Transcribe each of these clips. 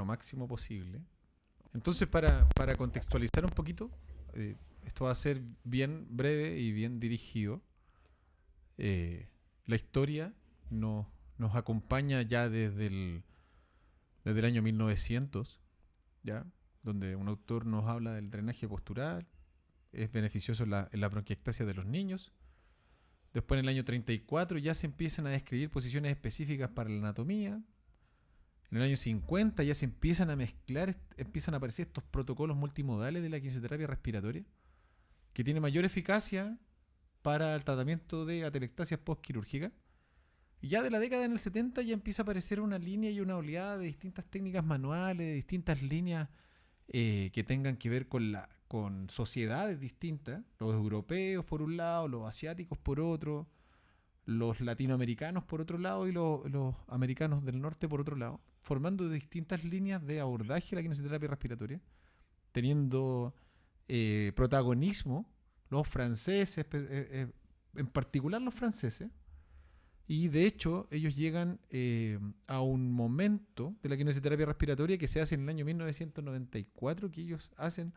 máximo posible. Entonces, para contextualizar un poquito, esto va a ser bien breve y bien dirigido. La historia nos acompaña ya desde el año 1900, ¿ya? Donde un autor nos habla del drenaje postural, es beneficioso en la bronquiectasia de los niños. Después, en el año 34, ya se empiezan a describir posiciones específicas para la anatomía. En el año 50 ya se empiezan a mezclar, empiezan a aparecer estos protocolos multimodales de la kinesiología respiratoria, que tiene mayor eficacia para el tratamiento de atelectasias postquirúrgicas. Y ya de la década en el 70 ya empieza a aparecer una línea y una oleada de distintas técnicas manuales, de distintas líneas que tengan que ver con sociedades distintas, los europeos por un lado, los asiáticos por otro, los latinoamericanos por otro lado y los americanos del norte por otro lado, formando distintas líneas de abordaje de la kinesioterapia respiratoria, teniendo protagonismo los franceses, en particular los franceses, y de hecho ellos llegan a un momento de la kinesioterapia respiratoria que se hace en el año 1994, que ellos hacen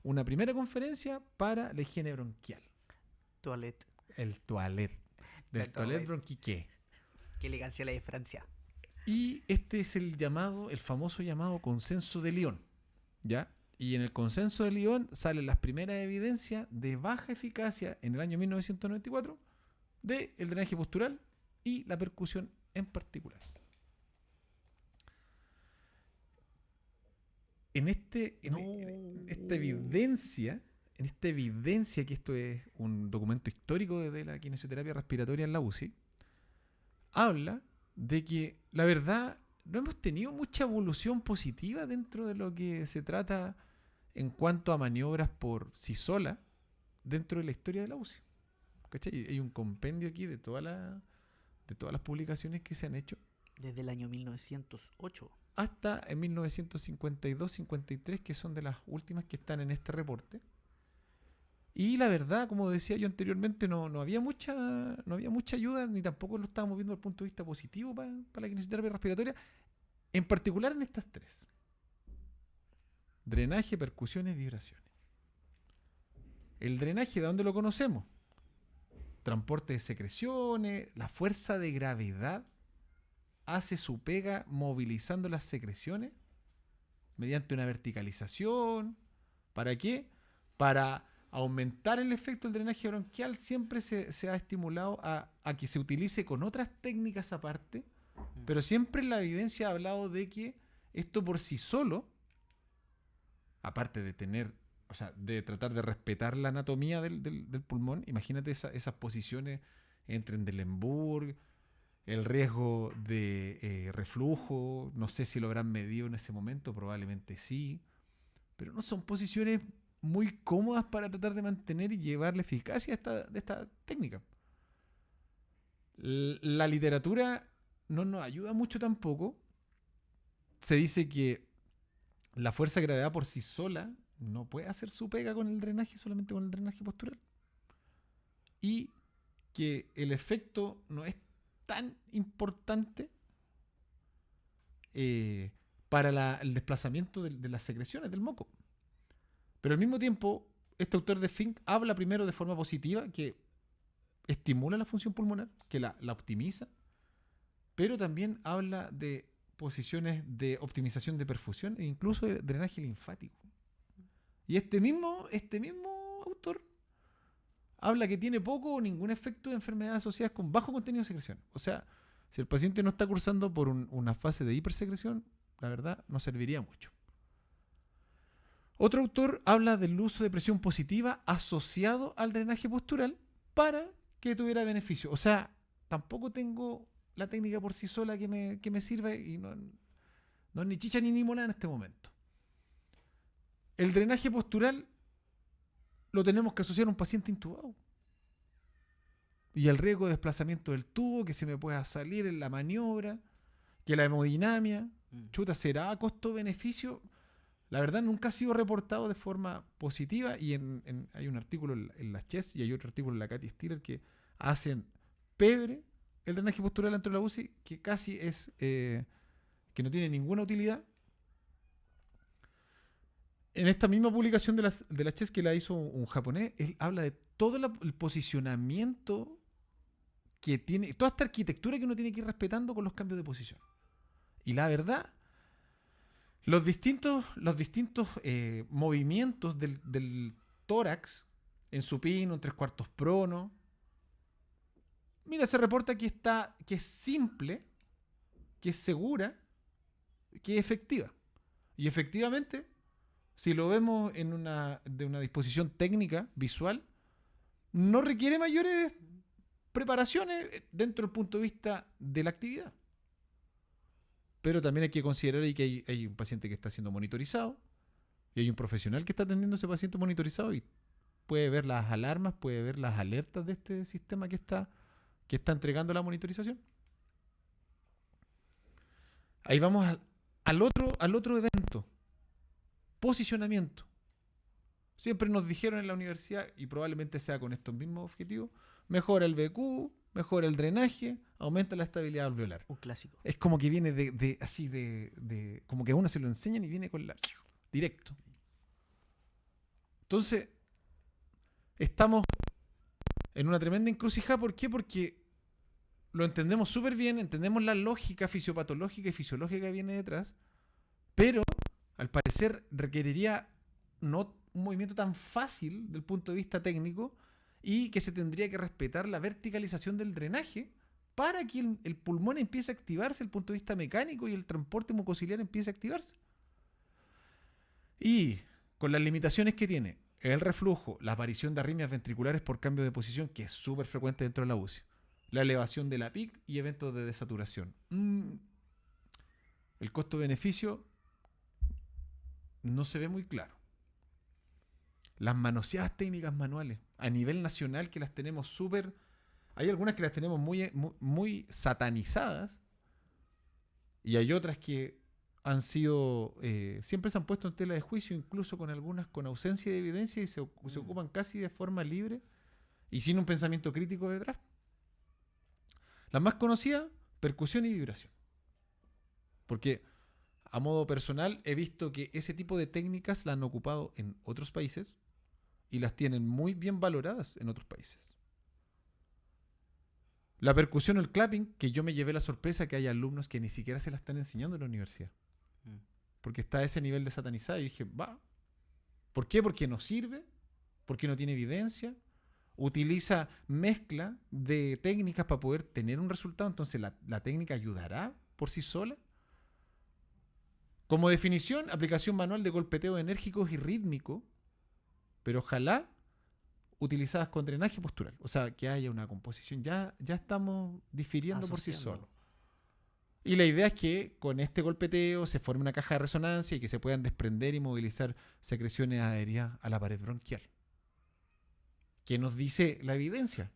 una primera conferencia para la higiene bronquial. Toilette. El toilette. Del toilette bronquique. Qué elegancia la de Francia. Y este es el famoso llamado consenso de Lyon, ¿ya? Y en el consenso de Lyon salen las primeras evidencias de baja eficacia en el año 1994 del drenaje postural y la percusión en particular. En esta evidencia que esto es un documento histórico de la kinesioterapia respiratoria en la UCI, habla de que la verdad no hemos tenido mucha evolución positiva dentro de lo que se trata en cuanto a maniobras por sí sola dentro de la historia de la UCI. ¿Cachai? Hay un compendio aquí de todas las publicaciones que se han hecho. Desde el año 1908. Hasta en 1952-53, que son de las últimas que están en este reporte. Y la verdad, como decía yo anteriormente, no había mucha ayuda, ni tampoco lo estábamos viendo desde el punto de vista positivo para la kinesioterapia respiratoria, en particular en estas tres: drenaje, percusiones, vibraciones. El drenaje, ¿de dónde lo conocemos? Transporte de secreciones, la fuerza de gravedad hace su pega movilizando las secreciones mediante una verticalización. ¿Para qué? Para aumentar el efecto del drenaje bronquial. Siempre se ha estimulado a que se utilice con otras técnicas aparte, pero siempre la evidencia ha hablado de que esto por sí solo, aparte de de tratar de respetar la anatomía del pulmón, imagínate esas posiciones entre Trendelenburg, el riesgo de reflujo, no sé si lo habrán medido en ese momento, probablemente sí, pero no son posiciones muy cómodas para tratar de mantener y llevar la eficacia de esta técnica. La literatura no nos ayuda mucho tampoco. Se dice que la fuerza de gravedad por sí sola no puede hacer su pega con el drenaje, solamente con el drenaje postural. Y que el efecto no es tan importante para el desplazamiento de las secreciones del moco. Pero al mismo tiempo, este autor de Fink habla primero de forma positiva, que estimula la función pulmonar, que la optimiza, pero también habla de posiciones de optimización de perfusión e incluso de drenaje linfático. Y este mismo autor habla que tiene poco o ningún efecto de enfermedades asociadas con bajo contenido de secreción. O sea, si el paciente no está cursando por una fase de hipersecreción, la verdad no serviría mucho. Otro autor habla del uso de presión positiva asociado al drenaje postural para que tuviera beneficio. O sea, tampoco tengo la técnica por sí sola que me sirva y no es ni chicha ni limonada en este momento. El drenaje postural lo tenemos que asociar a un paciente intubado. Y el riesgo de desplazamiento del tubo, que se me pueda salir en la maniobra, que la hemodinamia, ¿será costo-beneficio? La verdad nunca ha sido reportado de forma positiva, y hay un artículo en la Chess y hay otro artículo en la Katy Stiller que hacen pebre el drenaje postural dentro de la UCI, que casi es que no tiene ninguna utilidad, en esta misma publicación de la Chess que la hizo un japonés, él habla de todo el posicionamiento que tiene, toda esta arquitectura que uno tiene que ir respetando con los cambios de posición. Y la verdad, los distintos movimientos del tórax en supino, en 3/4 prono. Mira, se reporta que es simple, que es segura, que es efectiva. Y efectivamente, si lo vemos de una disposición técnica, visual, no requiere mayores preparaciones dentro del punto de vista de la actividad. Pero también hay que considerar ahí que hay un paciente que está siendo monitorizado y hay un profesional que está atendiendo a ese paciente monitorizado y puede ver las alarmas, puede ver las alertas de este sistema que está entregando la monitorización. Ahí vamos al otro evento. Posicionamiento. Siempre nos dijeron en la universidad, y probablemente sea con estos mismos objetivos, mejora el BQ, mejora el drenaje, aumenta la estabilidad alveolar. Un clásico. Es como que viene como que a uno se lo enseñan y viene directo. Entonces, estamos en una tremenda encrucijada. ¿Por qué? Porque lo entendemos súper bien, entendemos la lógica fisiopatológica y fisiológica que viene detrás, pero al parecer requeriría no un movimiento tan fácil del punto de vista técnico y que se tendría que respetar la verticalización del drenaje para que el pulmón empiece a activarse desde el punto de vista mecánico y el transporte mucociliar empiece a activarse. Y con las limitaciones que tiene el reflujo, la aparición de arritmias ventriculares por cambio de posición, que es súper frecuente dentro de la UCI, la elevación de la PIC y eventos de desaturación. El costo-beneficio no se ve muy claro. Las manoseadas técnicas manuales a nivel nacional que las tenemos súper... Hay algunas que las tenemos muy satanizadas y hay otras que han sido... siempre se han puesto en tela de juicio, incluso con algunas con ausencia de evidencia y se ocupan casi de forma libre y sin un pensamiento crítico detrás. Las más conocidas, percusión y vibración. Porque a modo personal he visto que ese tipo de técnicas las han ocupado en otros países y las tienen muy bien valoradas en otros países. La percusión o el clapping, que yo me llevé la sorpresa que hay alumnos que ni siquiera se la están enseñando en la universidad. Porque está a ese nivel de satanizado. Y dije, va. ¿Por qué? Porque no sirve, porque no tiene evidencia, utiliza mezcla de técnicas para poder tener un resultado. Entonces la técnica ayudará por sí sola. Como definición, aplicación manual de golpeteo enérgicos y rítmico, pero ojalá utilizadas con drenaje postural. O sea, que haya una composición. Ya estamos difiriendo por sí solos. Y la idea es que con este golpeteo se forme una caja de resonancia y que se puedan desprender y movilizar secreciones adheridas a la pared bronquial. ¿Qué nos dice la evidencia?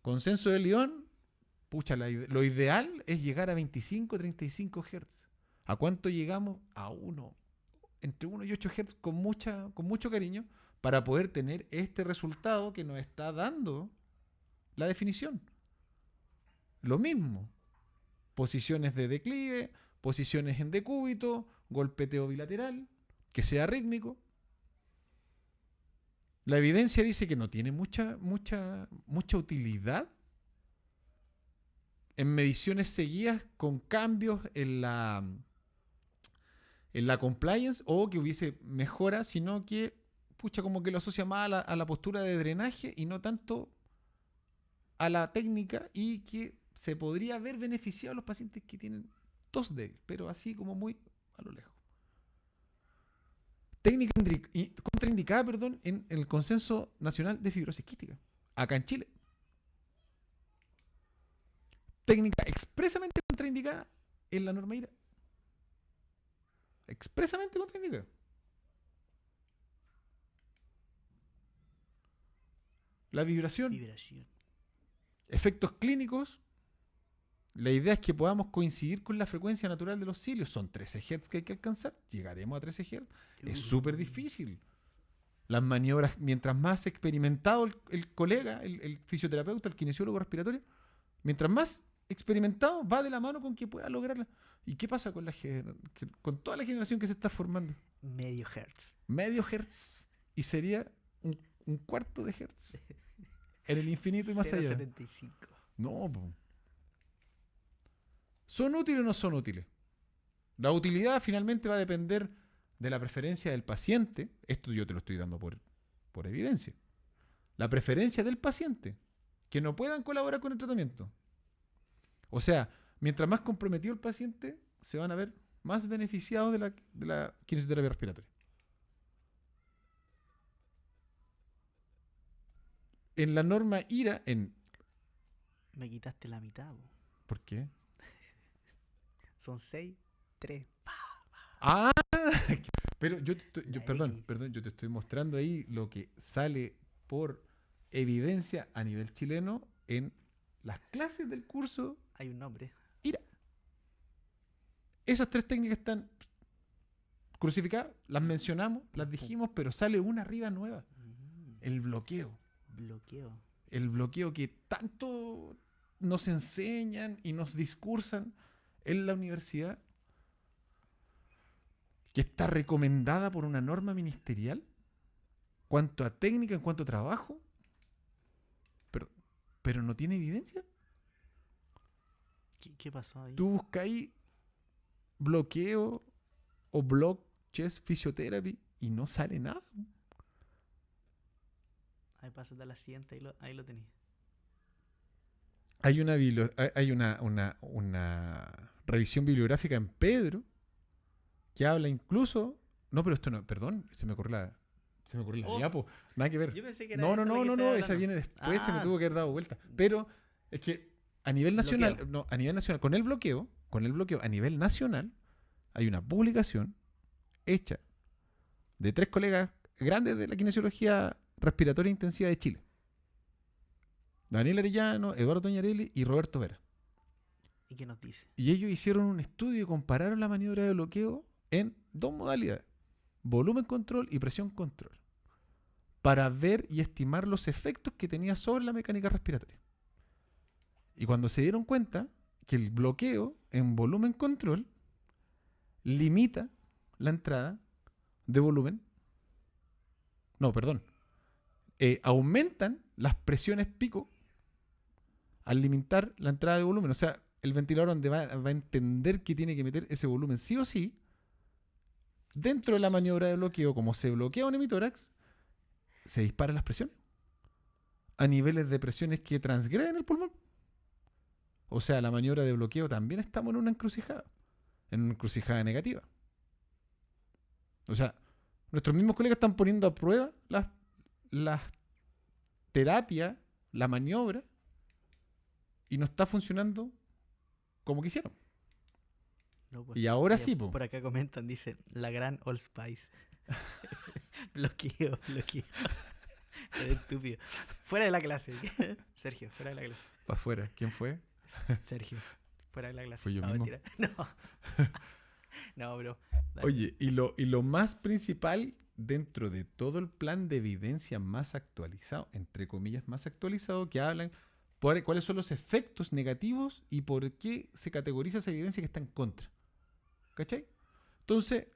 Consenso de Lyon, pucha, lo ideal es llegar a 25, 35 Hz. ¿A cuánto llegamos? A 1. Entre 1 y 8 Hz con mucho cariño para poder tener este resultado que nos está dando la definición. Lo mismo. Posiciones de declive, posiciones en decúbito, golpeteo bilateral, que sea rítmico. La evidencia dice que no tiene mucha utilidad en mediciones seguidas con cambios en la compliance o que hubiese mejora, sino que como que lo asocia más a la postura de drenaje y no tanto a la técnica, y que se podría haber beneficiado a los pacientes que tienen tos débil, pero así como muy a lo lejos. Técnica contraindicada, en el Consenso Nacional de Fibrosis Quística, acá en Chile. Técnica expresamente contraindicada en la norma IRA. Expresamente contraindicada. La vibración. Efectos clínicos. La idea es que podamos coincidir con la frecuencia natural de los cilios. Son 13 Hz que hay que alcanzar. Llegaremos a 13 Hz. Es súper difícil. Las maniobras, mientras más experimentado el colega, el fisioterapeuta, el kinesiólogo respiratorio, mientras más experimentado va de la mano con que pueda lograrla. ¿Y qué pasa con con toda la generación que se está formando? Medio hertz. Medio hertz y sería un cuarto de hertz. En el infinito y más allá. 0,75. No, po. ¿Son útiles o no son útiles? La utilidad finalmente va a depender de la preferencia del paciente. Esto yo te lo estoy dando por evidencia. La preferencia del paciente. Que no puedan colaborar con el tratamiento. O sea, mientras más comprometido el paciente, se van a ver más beneficiados de la kinesiología respiratoria. En la norma IRA, Me quitaste la mitad, po. ¿por qué? Son 6, 3. Ah, pero La perdón, X. yo te estoy mostrando ahí lo que sale por evidencia a nivel chileno en las clases del curso Hay un nombre. IRA. Esas 3 técnicas están crucificadas, las mencionamos, las dijimos, pero sale una arriba nueva. El bloqueo. Bloqueo. El bloqueo que tanto nos enseñan y nos discursan en la universidad, que está recomendada por una norma ministerial, cuanto a técnica, en cuanto a trabajo, pero no tiene evidencia. ¿Qué pasó ahí? Tú buscas ahí bloqueo o block chest physiotherapy y no sale nada. Ahí pasas a la siguiente, ahí lo tenías. Hay una revisión bibliográfica en Pedro que habla incluso... No, pero esto no... Perdón, se me ocurrió la Oh. diapo. Nada que ver. Yo pensé que era No, esa la que estaba esa hablando. viene después, se me Ah. tuvo que haber dado vuelta. Pero es que a nivel nacional, Bloqueo. a nivel nacional, con el bloqueo, a nivel nacional, hay una publicación hecha de 3 colegas grandes de la kinesiología respiratoria intensiva de Chile. Daniel Arellano, Eduardo Toñarelli y Roberto Vera. ¿Y qué nos dice? Y ellos hicieron un estudio y compararon la maniobra de bloqueo en 2 modalidades: volumen control y presión control, para ver y estimar los efectos que tenía sobre la mecánica respiratoria. Y cuando se dieron cuenta que el bloqueo en volumen control limita la entrada de volumen, aumentan las presiones pico al limitar la entrada de volumen. O sea, el ventilador donde va a entender que tiene que meter ese volumen sí o sí. Dentro de la maniobra de bloqueo, como se bloquea un hemitórax, se disparan las presiones a niveles de presiones que transgreden el pulmón. O sea, la maniobra de bloqueo también estamos en una encrucijada negativa. O sea, nuestros mismos colegas están poniendo a prueba las terapias, la maniobra, y no está funcionando como quisieron. No, pues, Y ahora mira, sí, po. Por acá comentan, dice, la gran Old Spice. bloqueo. Eres estúpido. Fuera de la clase. Sergio, fuera de la clase. Para afuera. ¿Quién fue? Sergio, fuera de la clase. Fui yo No, mismo. mentira. No. No, bro. Dale. Oye, y lo más principal dentro de todo el plan de evidencia más actualizado, entre comillas más actualizado, que hablan por cuáles son los efectos negativos y por qué se categoriza esa evidencia que está en contra. ¿Cachai? Entonces,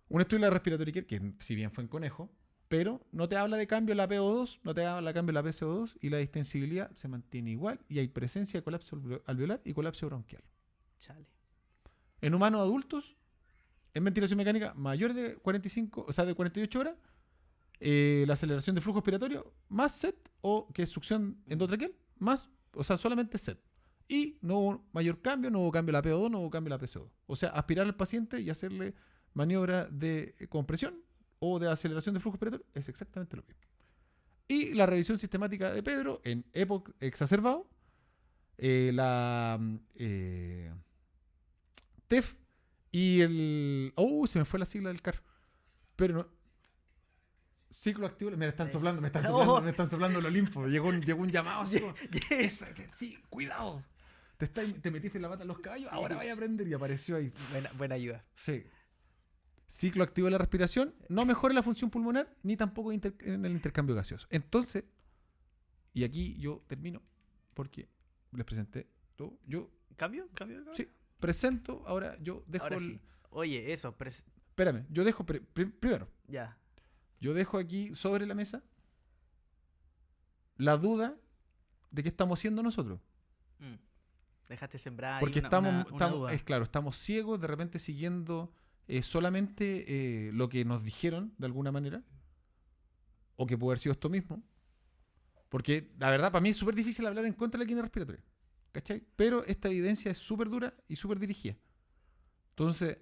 un estudio de la respiratory care, que si bien fue en conejo, pero no te habla de cambio en la PO2, no te habla de cambio en la PCO2, y la distensibilidad se mantiene igual y hay presencia de colapso alveolar y colapso bronquial. Chale. En humanos adultos, en ventilación mecánica mayor de 45, o sea, de 48 horas, la aceleración de flujo respiratorio más SET, o que es succión endotraqueal, más, o sea, solamente SET. Y no hubo mayor cambio, no hubo cambio en la PO2, no hubo cambio en la PCO2. O sea, aspirar al paciente y hacerle maniobra de compresión o de aceleración de flujo respiratorio es exactamente lo mismo. Y la revisión sistemática de Pedro en EPOC exacerbado, la TEF y el... se me fue la sigla del CAR. Pero no... Ciclo activo... Me están soplando, me están soplando el Olimpo. Llegó un llamado así como, sí, cuidado. Te metiste la pata en los caballos, Sí. ahora vaya a aprender, y apareció ahí. Buena ayuda. Sí. Ciclo activo de la respiración no mejora la función pulmonar ni tampoco en el intercambio gaseoso. Entonces, y aquí yo termino porque les presenté Yo, ¿Cambio? ¿Cambio? ¿Cambio? sí, presento, ahora yo dejo Ahora sí. Oye, eso, Espérame, yo dejo, primero, ya. yo dejo aquí sobre la mesa la duda de qué estamos haciendo nosotros. Mm. Dejaste sembrar Porque ahí una duda. es claro, estamos ciegos, de repente siguiendo solamente lo que nos dijeron de alguna manera, o que puede haber sido esto mismo. Porque la verdad, para mí es súper difícil hablar en contra de la quimio respiratoria. ¿Cachai? Pero esta evidencia es súper dura y súper dirigida. Entonces,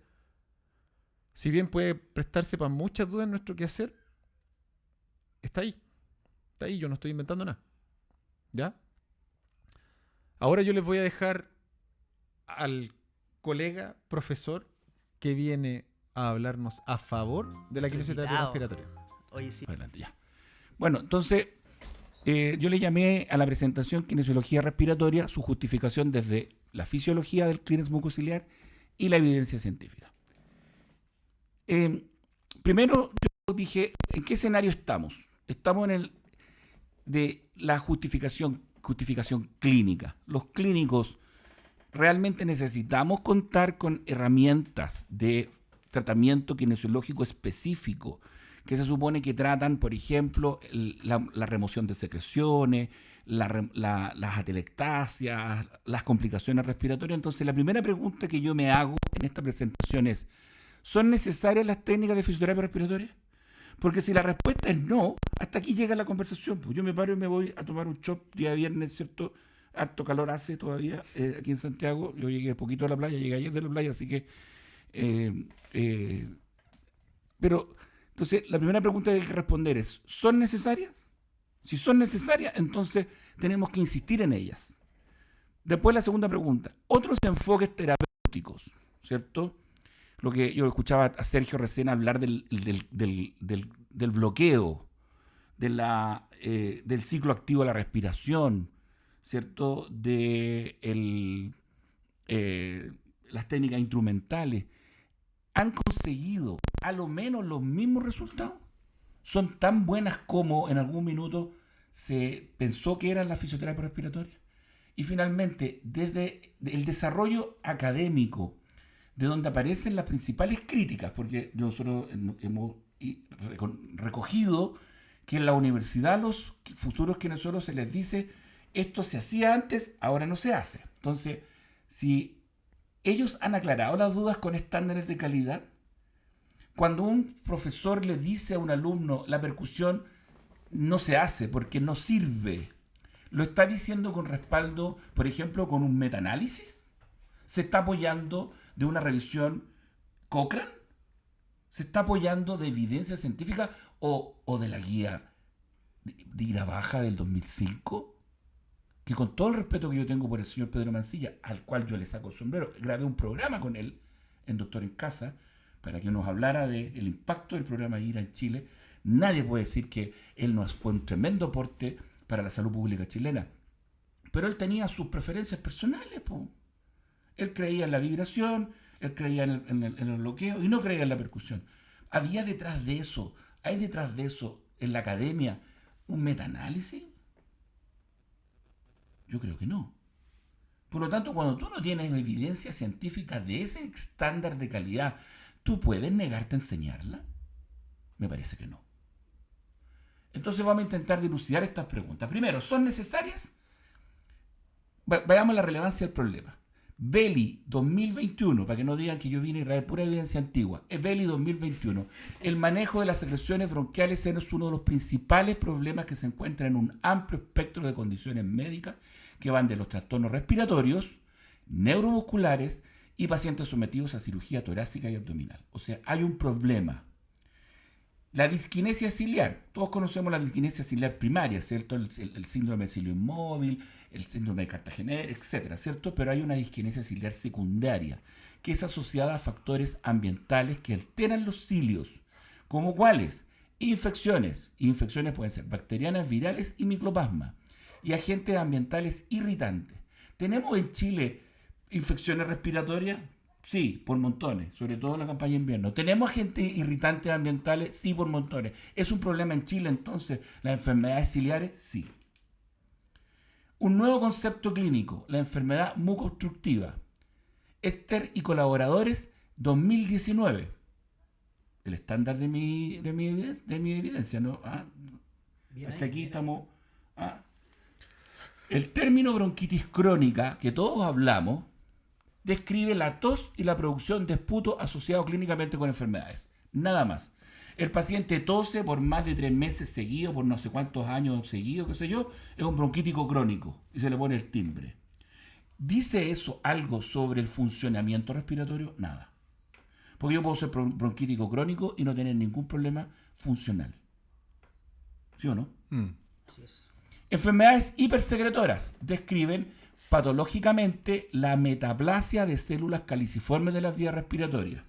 si bien puede prestarse para muchas dudas en nuestro quehacer, está ahí. Está ahí, yo no estoy inventando nada. ¿Ya? Ahora yo les voy a dejar al colega profesor que viene a hablarnos a favor de la Nuestro quimioterapia invitado. respiratoria. Oye, sí. Adelante, ya. Bueno, entonces yo le llamé a la presentación kinesiología respiratoria su justificación desde la fisiología del clínex mucociliar y la evidencia científica. Primero yo dije, ¿en qué escenario estamos? Estamos en el de la justificación clínica. Los clínicos realmente necesitamos contar con herramientas de tratamiento kinesiológico específico que se supone que tratan, por ejemplo, la remoción de secreciones, las atelectasias, las complicaciones respiratorias. Entonces, la primera pregunta que yo me hago en esta presentación es, ¿son necesarias las técnicas de fisioterapia respiratoria? Porque si la respuesta es no, hasta aquí llega la conversación. Pues yo me paro y me voy a tomar un chop día viernes, ¿cierto? Harto calor hace todavía aquí en Santiago. Yo llegué poquito a la playa, llegué ayer de la playa, así que... pero, entonces, la primera pregunta que hay que responder es, ¿son necesarias? Si son necesarias, entonces tenemos que insistir en ellas. Después la segunda pregunta, otros enfoques terapéuticos, ¿cierto? Lo que yo escuchaba a Sergio recién hablar del bloqueo, del ciclo activo de la respiración, ¿cierto? Las técnicas instrumentales. ¿Han conseguido a lo menos los mismos resultados? ¿Son tan buenas como en algún minuto se pensó que eran la fisioterapia respiratoria? Y finalmente, desde el desarrollo académico, de donde aparecen las principales críticas, porque nosotros hemos recogido que en la universidad los futuros kinesiólogos se les dice esto se hacía antes, ahora no se hace. Entonces, si ellos han aclarado las dudas con estándares de calidad, cuando un profesor le dice a un alumno la percusión no se hace porque no sirve, ¿lo está diciendo con respaldo, por ejemplo, con un metaanálisis? ¿Se está apoyando de una revisión Cochrane? ¿Se está apoyando de evidencia científica o de la guía de ida baja del 2005? Que con todo el respeto que yo tengo por el señor Pedro Mancilla, al cual yo le saco el sombrero, grabé un programa con él en Doctor en Casa para que nos hablara del impacto del programa IRA en Chile. Nadie puede decir que él no fue un tremendo aporte para la salud pública chilena. Pero él tenía sus preferencias personales, po. Él creía en la vibración, él creía en el bloqueo y no creía en la percusión. ¿Había detrás de eso, hay detrás de eso en la academia un metaanálisis? Yo creo que no. Por lo tanto, cuando tú no tienes evidencia científica de ese estándar de calidad, ¿tú puedes negarte a enseñarla? Me parece que no. Entonces vamos a intentar dilucidar estas preguntas. Primero, ¿son necesarias? Veamos la relevancia del problema. Belli 2021, para que no digan que yo vine a traer pura evidencia antigua, es Belli 2021. El manejo de las secreciones bronquiales es uno de los principales problemas que se encuentran en un amplio espectro de condiciones médicas que van de los trastornos respiratorios, neuromusculares y pacientes sometidos a cirugía torácica y abdominal. O sea, hay un problema. La disquinesia ciliar, todos conocemos la disquinesia ciliar primaria, ¿cierto? El síndrome de cilio inmóvil, el síndrome de Cartagener, etcétera, ¿cierto? Pero hay una disquinesia ciliar secundaria, que es asociada a factores ambientales que alteran los cilios, como cuáles: infecciones. Infecciones pueden ser bacterianas, virales y micoplasma, y agentes ambientales irritantes. ¿Tenemos en Chile infecciones respiratorias? Sí, por montones, sobre todo en la campaña de invierno. ¿Tenemos agentes irritantes ambientales? Sí, por montones. ¿Es un problema en Chile entonces las enfermedades ciliares? Sí. Un nuevo concepto clínico, la enfermedad mucoobstructiva. Ester y colaboradores, 2019. El estándar de mi evidencia, ¿no? Bien Hasta ahí, aquí bien estamos. El término bronquitis crónica, que todos hablamos, describe la tos y la producción de esputo asociado clínicamente con enfermedades. Nada más. El paciente tose por más de 3 meses seguidos, por no sé cuántos años seguidos, qué sé yo, es un bronquítico crónico y se le pone el timbre. ¿Dice eso algo sobre el funcionamiento respiratorio? Nada. Porque yo puedo ser bronquítico crónico y no tener ningún problema funcional. ¿Sí o no? Mm. Así es. Enfermedades hipersecretoras describen patológicamente la metaplasia de células caliciformes de las vías respiratorias.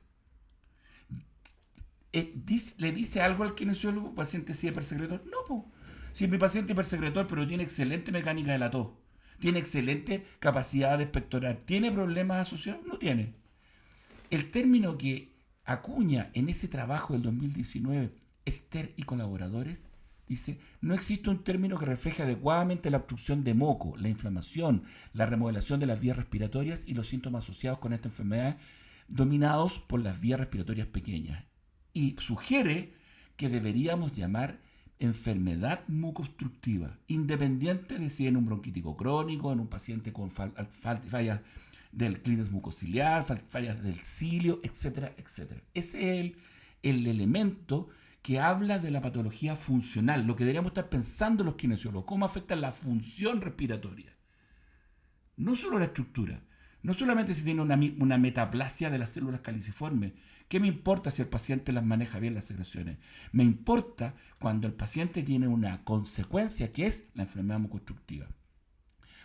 ¿Le dice algo al kinesiólogo, paciente si es hipersecretor? No, po. Si es mi paciente hipersecretor, pero tiene excelente mecánica de la tos, tiene excelente capacidad de expectorar, ¿tiene problemas asociados? No tiene. El término que acuña en ese trabajo del 2019, Ester y colaboradores, dice, no existe un término que refleje adecuadamente la obstrucción de moco, la inflamación, la remodelación de las vías respiratorias y los síntomas asociados con esta enfermedad dominados por las vías respiratorias pequeñas. Y sugiere que deberíamos llamar enfermedad mucoobstructiva, independiente de si en un bronquítico crónico, en un paciente con fallas del clínex mucociliar, fallas del cilio, etcétera, etcétera. Ese es el elemento que habla de la patología funcional, lo que deberíamos estar pensando los kinesiólogos, cómo afecta la función respiratoria. No solo la estructura, no solamente si tiene una metaplasia de las células caliciformes. ¿Qué me importa si el paciente las maneja bien las secreciones? Me importa cuando el paciente tiene una consecuencia que es la enfermedad mucoobstructiva.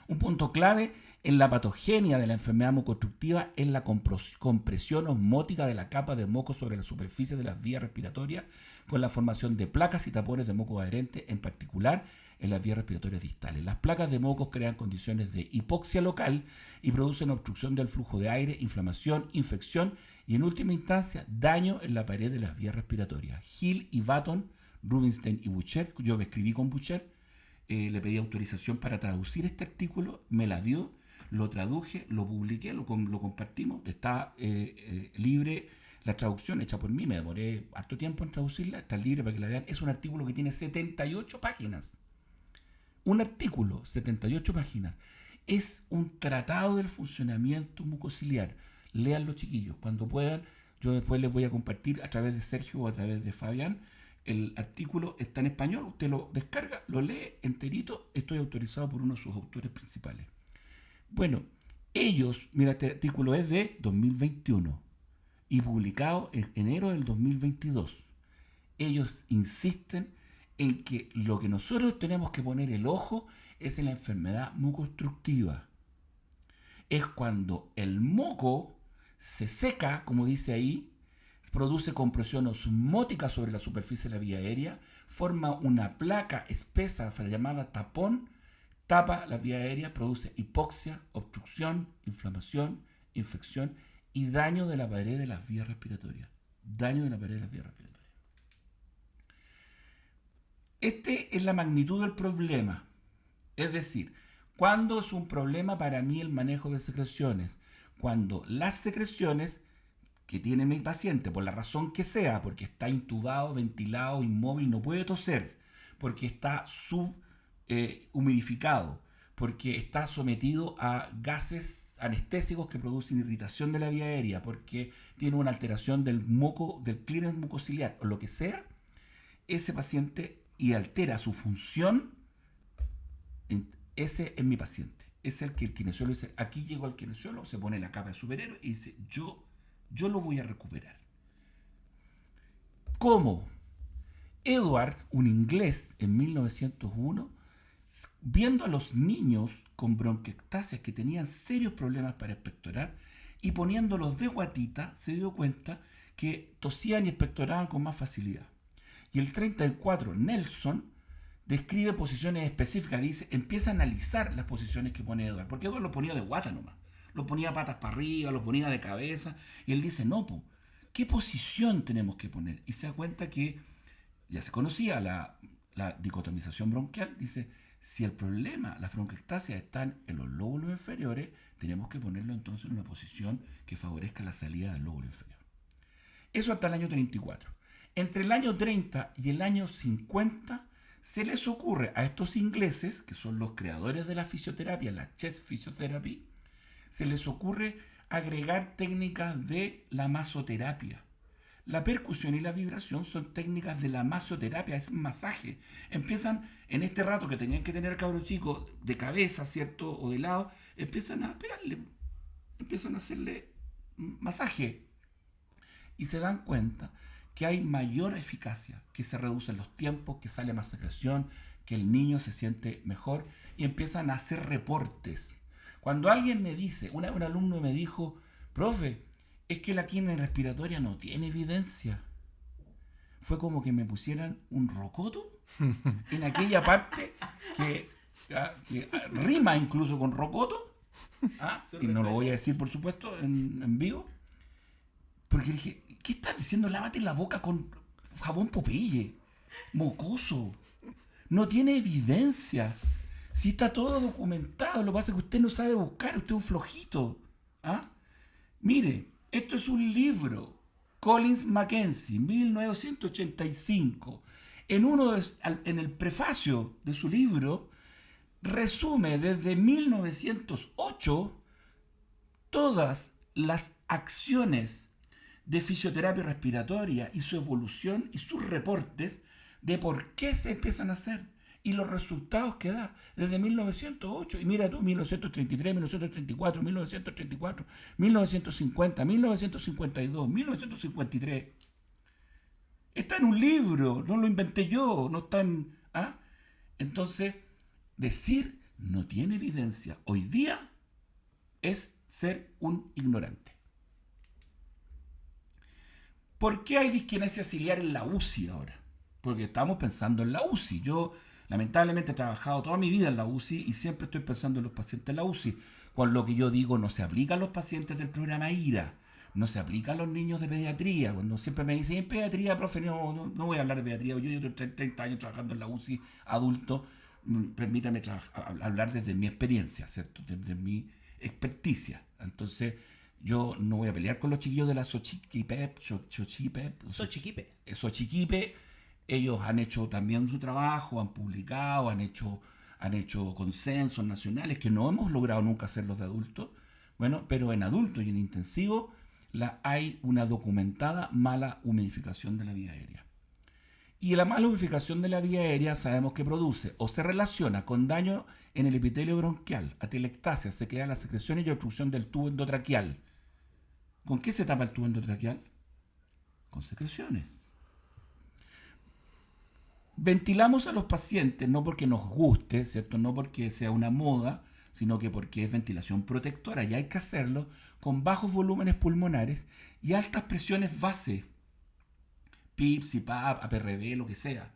Un punto clave en la patogenia de la enfermedad mucoobstructiva es la compresión osmótica de la capa de moco sobre la superficie de las vías respiratorias con la formación de placas y tapones de moco adherentes, en particular en las vías respiratorias distales. Las placas de mocos crean condiciones de hipoxia local y producen obstrucción del flujo de aire, inflamación, infección y en última instancia daño en la pared de las vías respiratorias. Hill y Baton, Rubinstein y Boucher, yo me escribí con Boucher, le pedí autorización para traducir este artículo, me la dio, lo traduje, lo publiqué, lo compartimos, está libre la traducción hecha por mí, me demoré harto tiempo en traducirla, está libre para que la vean. Es un artículo que tiene 78 páginas. Un artículo, 78 páginas. Es un tratado del funcionamiento mucociliar. Léanlo, chiquillos, cuando puedan. Yo después les voy a compartir a través de Sergio o a través de Fabián. El artículo está en español, usted lo descarga, lo lee enterito. Estoy autorizado por uno de sus autores principales. Bueno, ellos, mira, este artículo es de 2021 y publicado en enero del 2022. Ellos insisten en que lo que nosotros tenemos que poner el ojo es en la enfermedad mucoobstructiva. Es cuando el moco se seca, como dice ahí, produce compresión osmótica sobre la superficie de la vía aérea, forma una placa espesa llamada tapón, tapa la vía aérea, produce hipoxia, obstrucción, inflamación, infección y daño de la pared de las vías respiratorias. Daño de la pared de las vías respiratorias. Este es la magnitud del problema. Es decir, ¿cuándo es un problema para mí el manejo de secreciones? Cuando las secreciones que tiene mi paciente, por la razón que sea, porque está intubado, ventilado, inmóvil, no puede toser, porque está subhumidificado, porque está sometido a gases anestésicos que producen irritación de la vía aérea, porque tiene una alteración del moco, del clínex mucociliar, o lo que sea, ese paciente y altera su función, ese es mi paciente. Es el que el kinesiólogo dice, aquí llegó el kinesiólogo, se pone la capa de superhéroe y dice, yo lo voy a recuperar. ¿Cómo? Edward, un inglés en 1901, viendo a los niños con bronquiectasias que tenían serios problemas para expectorar y poniéndolos de guatita, se dio cuenta que tosían y expectoraban con más facilidad. Y el 34, Nelson, describe posiciones específicas, dice, empieza a analizar las posiciones que pone Edward, porque Edward lo ponía de guata nomás, lo ponía patas para arriba, lo ponía de cabeza, y él dice, no, ¿qué posición tenemos que poner? Y se da cuenta que ya se conocía la dicotomización bronquial, dice, Si el problema, la bronquiectasia, están en los lóbulos inferiores, tenemos que ponerlo entonces en una posición que favorezca la salida del lóbulo inferior. Eso hasta el año 34. Entre el año 30 y el año 50 se les ocurre a estos ingleses, que son los creadores de la fisioterapia, la chest physiotherapy, se les ocurre agregar técnicas de la masoterapia. La percusión y la vibración son técnicas de la masoterapia, es masaje. Empiezan en este rato que tenían que tener al cabro chico de cabeza, ¿cierto? O de lado, empiezan a pegarle, empiezan a hacerle masaje. Y se dan cuenta que hay mayor eficacia, que se reducen los tiempos, que sale más secreción, que el niño se siente mejor y empiezan a hacer reportes. Cuando alguien me dice, un alumno me dijo, profe, es que la quimio respiratoria no tiene evidencia. Fue como que me pusieran un rocoto en aquella parte que rima incluso con rocoto. Y no lo voy a decir, por supuesto, en vivo. Porque dije, ¿qué estás diciendo? Lávate la boca con jabón Popeye. Mocoso. No tiene evidencia. Si está todo documentado, lo que pasa es que usted no sabe buscar, usted es un flojito. Mire, esto es un libro, Collins Mackenzie, 1985. En el prefacio de su libro, resume desde 1908 todas las acciones de fisioterapia respiratoria y su evolución y sus reportes de por qué se empiezan a hacer y los resultados que da desde 1908. Y mira tú, 1933, 1934, 1934, 1950, 1952, 1953. Está en un libro, no lo inventé yo, no está en... Entonces, decir no tiene evidencia hoy día es ser un ignorante. ¿Por qué hay disquinesia ciliar en la UCI ahora? Porque estamos pensando en la UCI. Yo lamentablemente he trabajado toda mi vida en la UCI y siempre estoy pensando en los pacientes de la UCI. Con lo que yo digo, no se aplica a los pacientes del programa IRA, no se aplica a los niños de pediatría. Cuando siempre me dicen, en pediatría, profe, no voy a hablar de pediatría. Yo llevo 30 años trabajando en la UCI adulto. Permítame hablar desde mi experiencia, ¿cierto? Desde mi experticia. Entonces, yo no voy a pelear con los chiquillos de la Xochiquipep. Ellos han hecho también su trabajo, han publicado, han hecho consensos nacionales que no hemos logrado nunca hacer los de adultos. Bueno, pero en adultos y en intensivo hay una documentada mala humidificación de la vía aérea. Y la mala humidificación de la vía aérea sabemos que produce o se relaciona con daño en el epitelio bronquial, atelectasia, sequedad de las secreciones y obstrucción del tubo endotraqueal. ¿Con qué se tapa el tubo endotraqueal? Con secreciones. Ventilamos a los pacientes no porque nos guste, ¿cierto? No porque sea una moda, sino que porque es ventilación protectora y hay que hacerlo con bajos volúmenes pulmonares y altas presiones base, PIP, CPAP, APRB, lo que sea.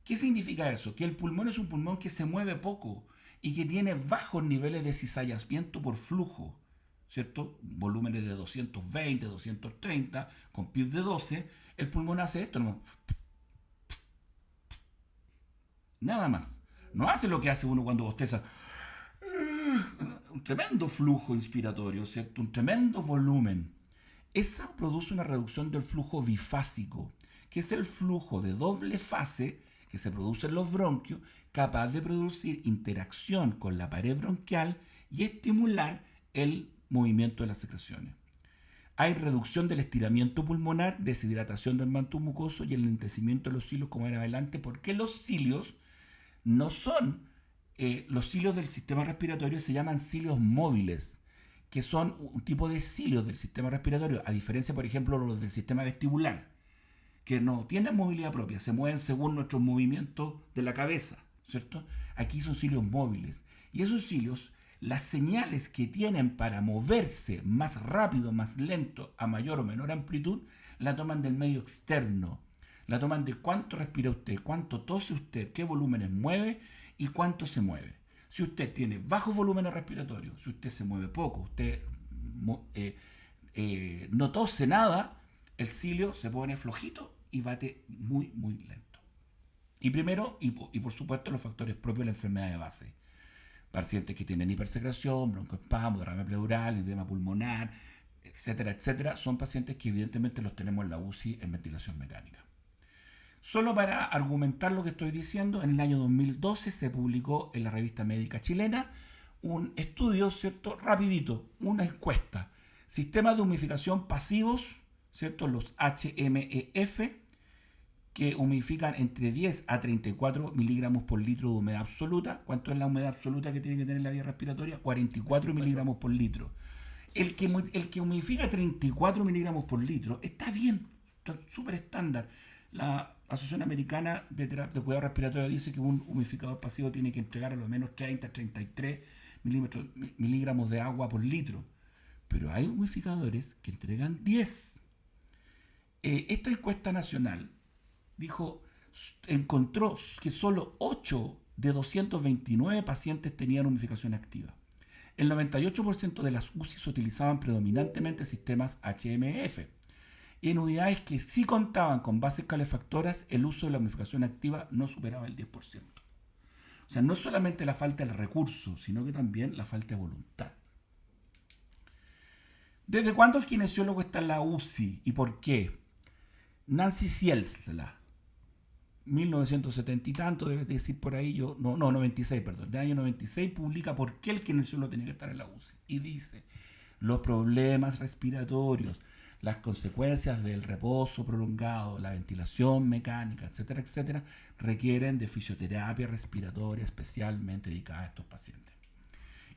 ¿Qué significa eso? Que el pulmón es un pulmón que se mueve poco y que tiene bajos niveles de cizallamiento por flujo, ¿cierto? Volúmenes de 220, 230, con PIP de 12, el pulmón hace esto, ¿no? Nada más. No hace lo que hace uno cuando bosteza. Un tremendo flujo inspiratorio, ¿cierto? Un tremendo volumen. Esa produce una reducción del flujo bifásico, que es el flujo de doble fase que se produce en los bronquios, capaz de producir interacción con la pared bronquial y estimular el movimiento de las secreciones. Hay reducción del estiramiento pulmonar, deshidratación del manto mucoso y el enlentecimiento de los cilios, como era adelante, porque los cilios no son, los cilios del sistema respiratorio se llaman cilios móviles, que son un tipo de cilios del sistema respiratorio, a diferencia, por ejemplo, los del sistema vestibular, que no tienen movilidad propia, se mueven según nuestros movimientos de la cabeza, ¿cierto? Aquí son cilios móviles. Y esos cilios, las señales que tienen para moverse más rápido, más lento, a mayor o menor amplitud, la toman del medio externo. La toman de cuánto respira usted, cuánto tose usted, qué volúmenes mueve y cuánto se mueve. Si usted tiene bajos volúmenes respiratorios, si usted se mueve poco, usted no tose nada, el cilio se pone flojito y bate muy, muy lento. Y primero, y por supuesto, los factores propios de la enfermedad de base. Pacientes que tienen hipersecreción, broncoespasmo, derrame pleural, edema pulmonar, etcétera, etcétera, son pacientes que evidentemente los tenemos en la UCI en ventilación mecánica. Solo para argumentar lo que estoy diciendo, en el año 2012 se publicó en la revista médica chilena un estudio, ¿cierto? Rapidito, una encuesta. Sistemas de humidificación pasivos, ¿cierto? Los HMEF, que humidifican entre 10 a 34 miligramos por litro de humedad absoluta. ¿Cuánto es la humedad absoluta que tiene que tener la vía respiratoria? 44 miligramos por litro. El que humidifica 34 miligramos por litro está bien, está súper estándar. La Asociación Americana de Cuidado Respiratorio dice que un humidificador pasivo tiene que entregar a lo menos 30 a 33 miligramos de agua por litro. Pero hay humidificadores que entregan 10. Esta encuesta nacional encontró que solo 8 de 229 pacientes tenían humidificación activa. El 98% de las UCIs utilizaban predominantemente sistemas HMF. Y en unidades que sí contaban con bases calefactoras, el uso de la humidificación activa no superaba el 10%. O sea, no solamente la falta de recursos, sino que también la falta de voluntad. ¿Desde cuándo el kinesiólogo está en la UCI y por qué? Nancy Cielsla, 1970 y tanto, debes decir por ahí, 96, perdón, del año 96, publica por qué el kinesiólogo tiene que estar en la UCI. Y dice, los problemas respiratorios, las consecuencias del reposo prolongado, la ventilación mecánica, etcétera, etcétera, requieren de fisioterapia respiratoria especialmente dedicada a estos pacientes.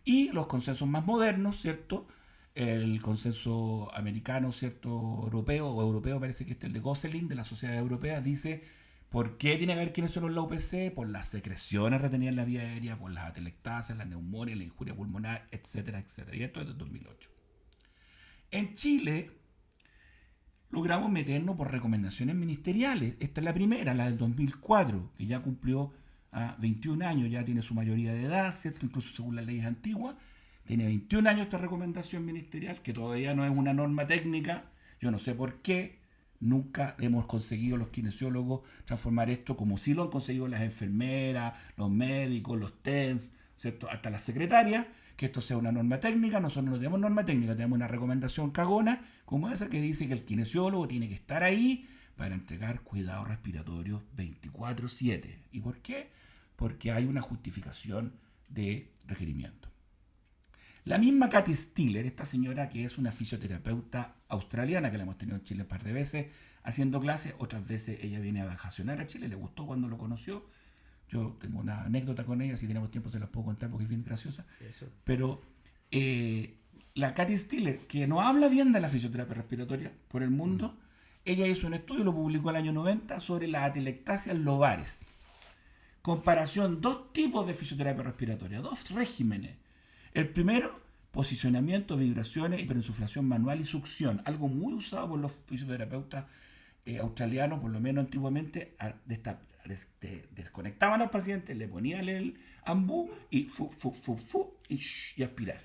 Y los consensos más modernos, ¿cierto? El consenso americano, ¿cierto? Europeo, parece que el de Gosselin, de la Sociedad Europea, dice, ¿por qué tiene que haber kinesiólogo en la UPC? Por las secreciones retenidas en la vía aérea, por las atelectasias, la neumonía, la injuria pulmonar, etcétera, etcétera. Y esto es del 2008. En Chile logramos meternos por recomendaciones ministeriales. Esta es la primera, la del 2004, que ya cumplió 21 años, ya tiene su mayoría de edad, ¿cierto? Incluso según las leyes antiguas. Tiene 21 años esta recomendación ministerial, que todavía no es una norma técnica. Yo no sé por qué nunca hemos conseguido los kinesiólogos transformar esto como sí lo han conseguido las enfermeras, los médicos, los TENS, ¿cierto? Hasta las secretarias, que esto sea una norma técnica. Nosotros no tenemos norma técnica, tenemos una recomendación cagona como esa que dice que el kinesiólogo tiene que estar ahí para entregar cuidados respiratorios 24/7. ¿Y por qué? Porque hay una justificación de requerimiento. La misma Katy Stiller, esta señora que es una fisioterapeuta australiana, que la hemos tenido en Chile un par de veces haciendo clases, otras veces ella viene a vacacionar a Chile, le gustó cuando lo conoció. Yo tengo una anécdota con ella, si tenemos tiempo se las puedo contar porque es bien graciosa. Eso. Pero la Katy Stiller, que no habla bien de la fisioterapia respiratoria por el mundo, ella hizo un estudio, lo publicó el año 90, sobre las atelectasias lobares. Comparación, 2 tipos de fisioterapia respiratoria, 2 regímenes. El primero, posicionamiento, vibraciones, hiperinsuflación manual y succión. Algo muy usado por los fisioterapeutas australianos, por lo menos antiguamente. Desconectaban al paciente, le ponían el ambú y y aspirar.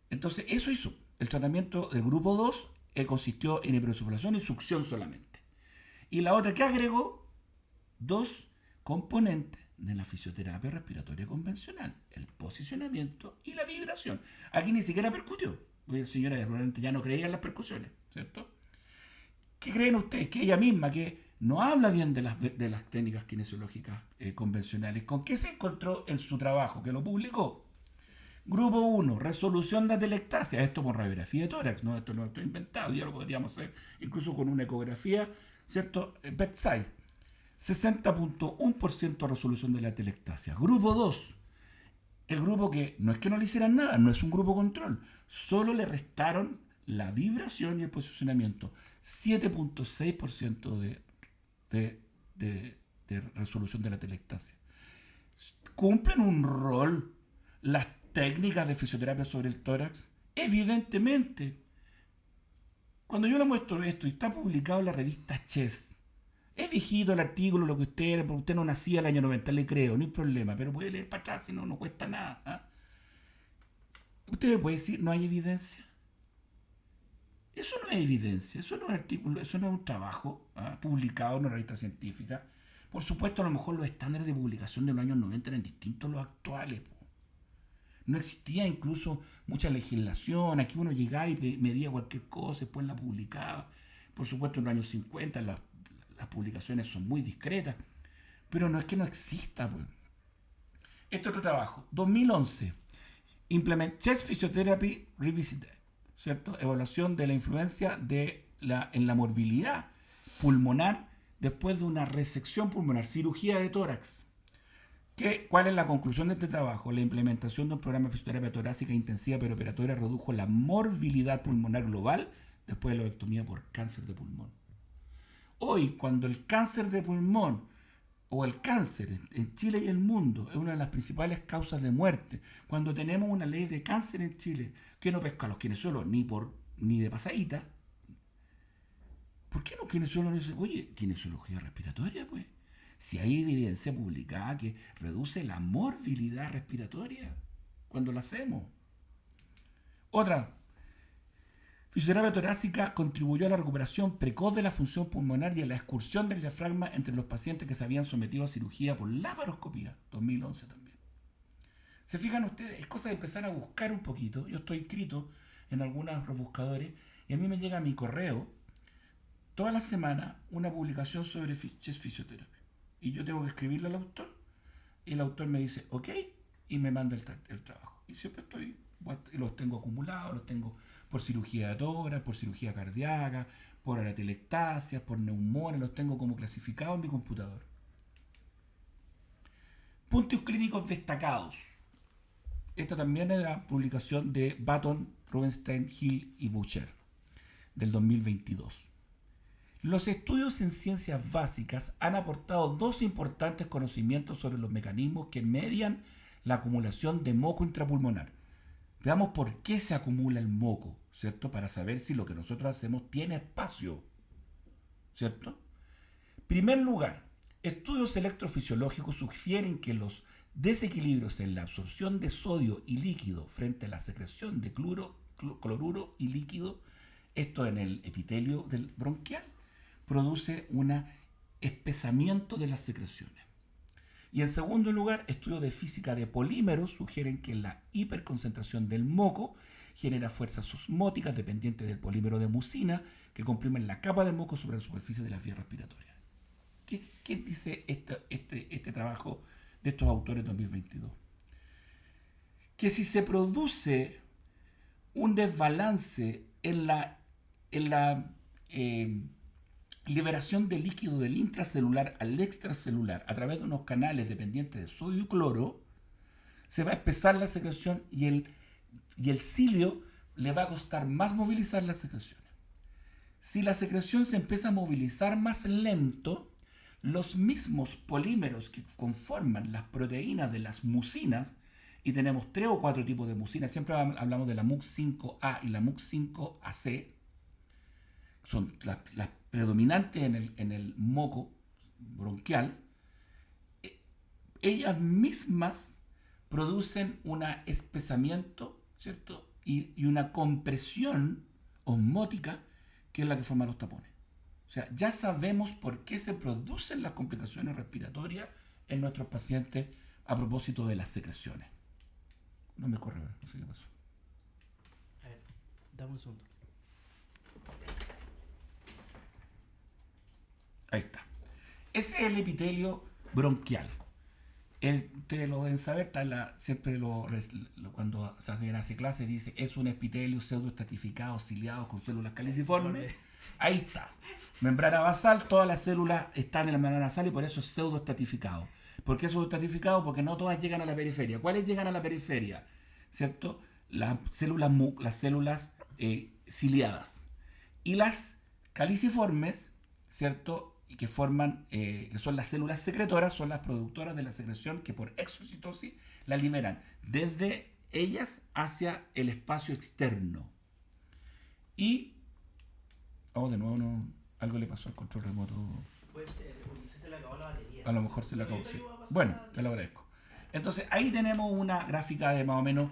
Entonces, eso hizo. El tratamiento del grupo 2 consistió en hiperinsuflación y succión solamente. Y la otra que agregó 2 componentes de la fisioterapia respiratoria convencional, el posicionamiento y la vibración. Aquí ni siquiera percutió, porque la señora probablemente ya no creía en las percusiones, ¿cierto? ¿Qué creen ustedes? Que ella misma, que no habla bien de las técnicas kinesiológicas convencionales, ¿con qué se encontró en su trabajo? Que lo publicó. Grupo 1, resolución de atelectasia, esto por radiografía de tórax, ¿no? Esto no estoy inventado, ya lo podríamos hacer incluso con una ecografía, ¿cierto? Bedside. 60.1% resolución de la atelectasia. Grupo 2, el grupo que no es que no le hicieran nada, no es un grupo control, solo le restaron la vibración y el posicionamiento. 7.6% de resolución de la atelectasia. ¿Cumplen un rol las técnicas de fisioterapia sobre el tórax? Evidentemente. Cuando yo le muestro esto y está publicado en la revista Chess, es viejito el artículo, lo que usted no nacía el año 90, le creo, no hay problema, pero puede leer para atrás, si no cuesta nada. ¿Ah? Usted me puede decir, no hay evidencia. Eso no es evidencia, eso no es un artículo, eso no es un trabajo publicado en una revista científica. Por supuesto, a lo mejor los estándares de publicación de los años 90 eran distintos a los actuales. No existía incluso mucha legislación. Aquí uno llegaba y medía cualquier cosa, después la publicaba. Por supuesto, en los años 50 las publicaciones son muy discretas. Pero no es que no exista. Pues. Este otro trabajo, 2011, Chest Physiotherapy Revisited, ¿cierto? Evaluación de la influencia en la morbilidad pulmonar después de una resección pulmonar, cirugía de tórax. ¿Cuál es la conclusión de este trabajo? La implementación de un programa de fisioterapia torácica intensiva peroperatoria redujo la morbilidad pulmonar global después de la lobectomía por cáncer de pulmón. Hoy, cuando el cáncer de pulmón o el cáncer en Chile y el mundo es una de las principales causas de muerte, cuando tenemos una ley de cáncer en Chile que no pesca a los kinesiólogos ni de pasadita, ¿por qué los kinesiólogos dicen, oye, kinesiología respiratoria, pues? Si hay evidencia publicada que reduce la morbilidad respiratoria cuando lo hacemos. Otra, fisioterapia torácica contribuyó a la recuperación precoz de la función pulmonar y a la excursión del diafragma entre los pacientes que se habían sometido a cirugía por laparoscopía, 2011 también. ¿Se fijan ustedes? Es cosa de empezar a buscar un poquito. Yo estoy inscrito en algunos buscadores y a mí me llega a mi correo toda la semana una publicación sobre chest physiotherapy. Y yo tengo que escribirle al autor y el autor me dice, ok, y me manda el trabajo. Y siempre los tengo acumulados, los tengo por cirugía de tórax, por cirugía cardíaca, por aratelectasias, por neumonía, los tengo como clasificados en mi computador. Puntos clínicos destacados. Esta también es la publicación de Baton, Rubenstein, Hill y Butcher del 2022. Los estudios en ciencias básicas han aportado dos importantes conocimientos sobre los mecanismos que median la acumulación de moco intrapulmonar. Veamos por qué se acumula el moco, ¿cierto? Para saber si lo que nosotros hacemos tiene espacio, ¿cierto? En primer lugar, estudios electrofisiológicos sugieren que los desequilibrios en la absorción de sodio y líquido frente a la secreción de cloruro y líquido, esto en el epitelio del bronquial, produce un espesamiento de las secreciones. Y en segundo lugar, estudios de física de polímeros sugieren que la hiperconcentración del moco genera fuerzas osmóticas dependientes del polímero de mucina que comprimen la capa de moco sobre la superficie de las vías respiratorias. ¿Qué dice este trabajo de estos autores de 2022? Que si se produce un desbalance en la liberación de líquido del intracelular al extracelular a través de unos canales dependientes de sodio y cloro, se va a espesar la secreción y el cilio le va a costar más movilizar las secreciones. Si la secreción se empieza a movilizar más lento, los mismos polímeros que conforman las proteínas de las mucinas, y tenemos 3 o 4 tipos de mucinas, siempre hablamos de la MUC5A y la MUC5AC, son las predominantes en el moco bronquial, ellas mismas producen un espesamiento, ¿cierto? Y una compresión osmótica que es la que forma los tapones. O sea, ya sabemos por qué se producen las complicaciones respiratorias en nuestros pacientes a propósito de las secreciones. No me corre, no sé qué pasó. A ver, dame un segundo. Ahí está. Ese es el epitelio bronquial. Ustedes lo deben saber, siempre cuando se hace clase dice es un epitelio pseudoestratificado, ciliado con células caliciformes. Ahí está. Membrana basal, todas las células están en la membrana basal y por eso es pseudoestratificado. ¿Por qué pseudoestratificado? Porque no todas llegan a la periferia. ¿Cuáles llegan a la periferia? ¿Cierto? Las células ciliadas. Y las caliciformes, ¿cierto? Y que forman, que son las células secretoras, son las productoras de la secreción que por exocitosis la liberan desde ellas hacia el espacio externo. Y, de nuevo, algo le pasó al control remoto. Puede ser, porque se le acabó la batería. A lo mejor se le acabó, sí. Bueno, te lo agradezco. Entonces, ahí tenemos una gráfica de más o menos,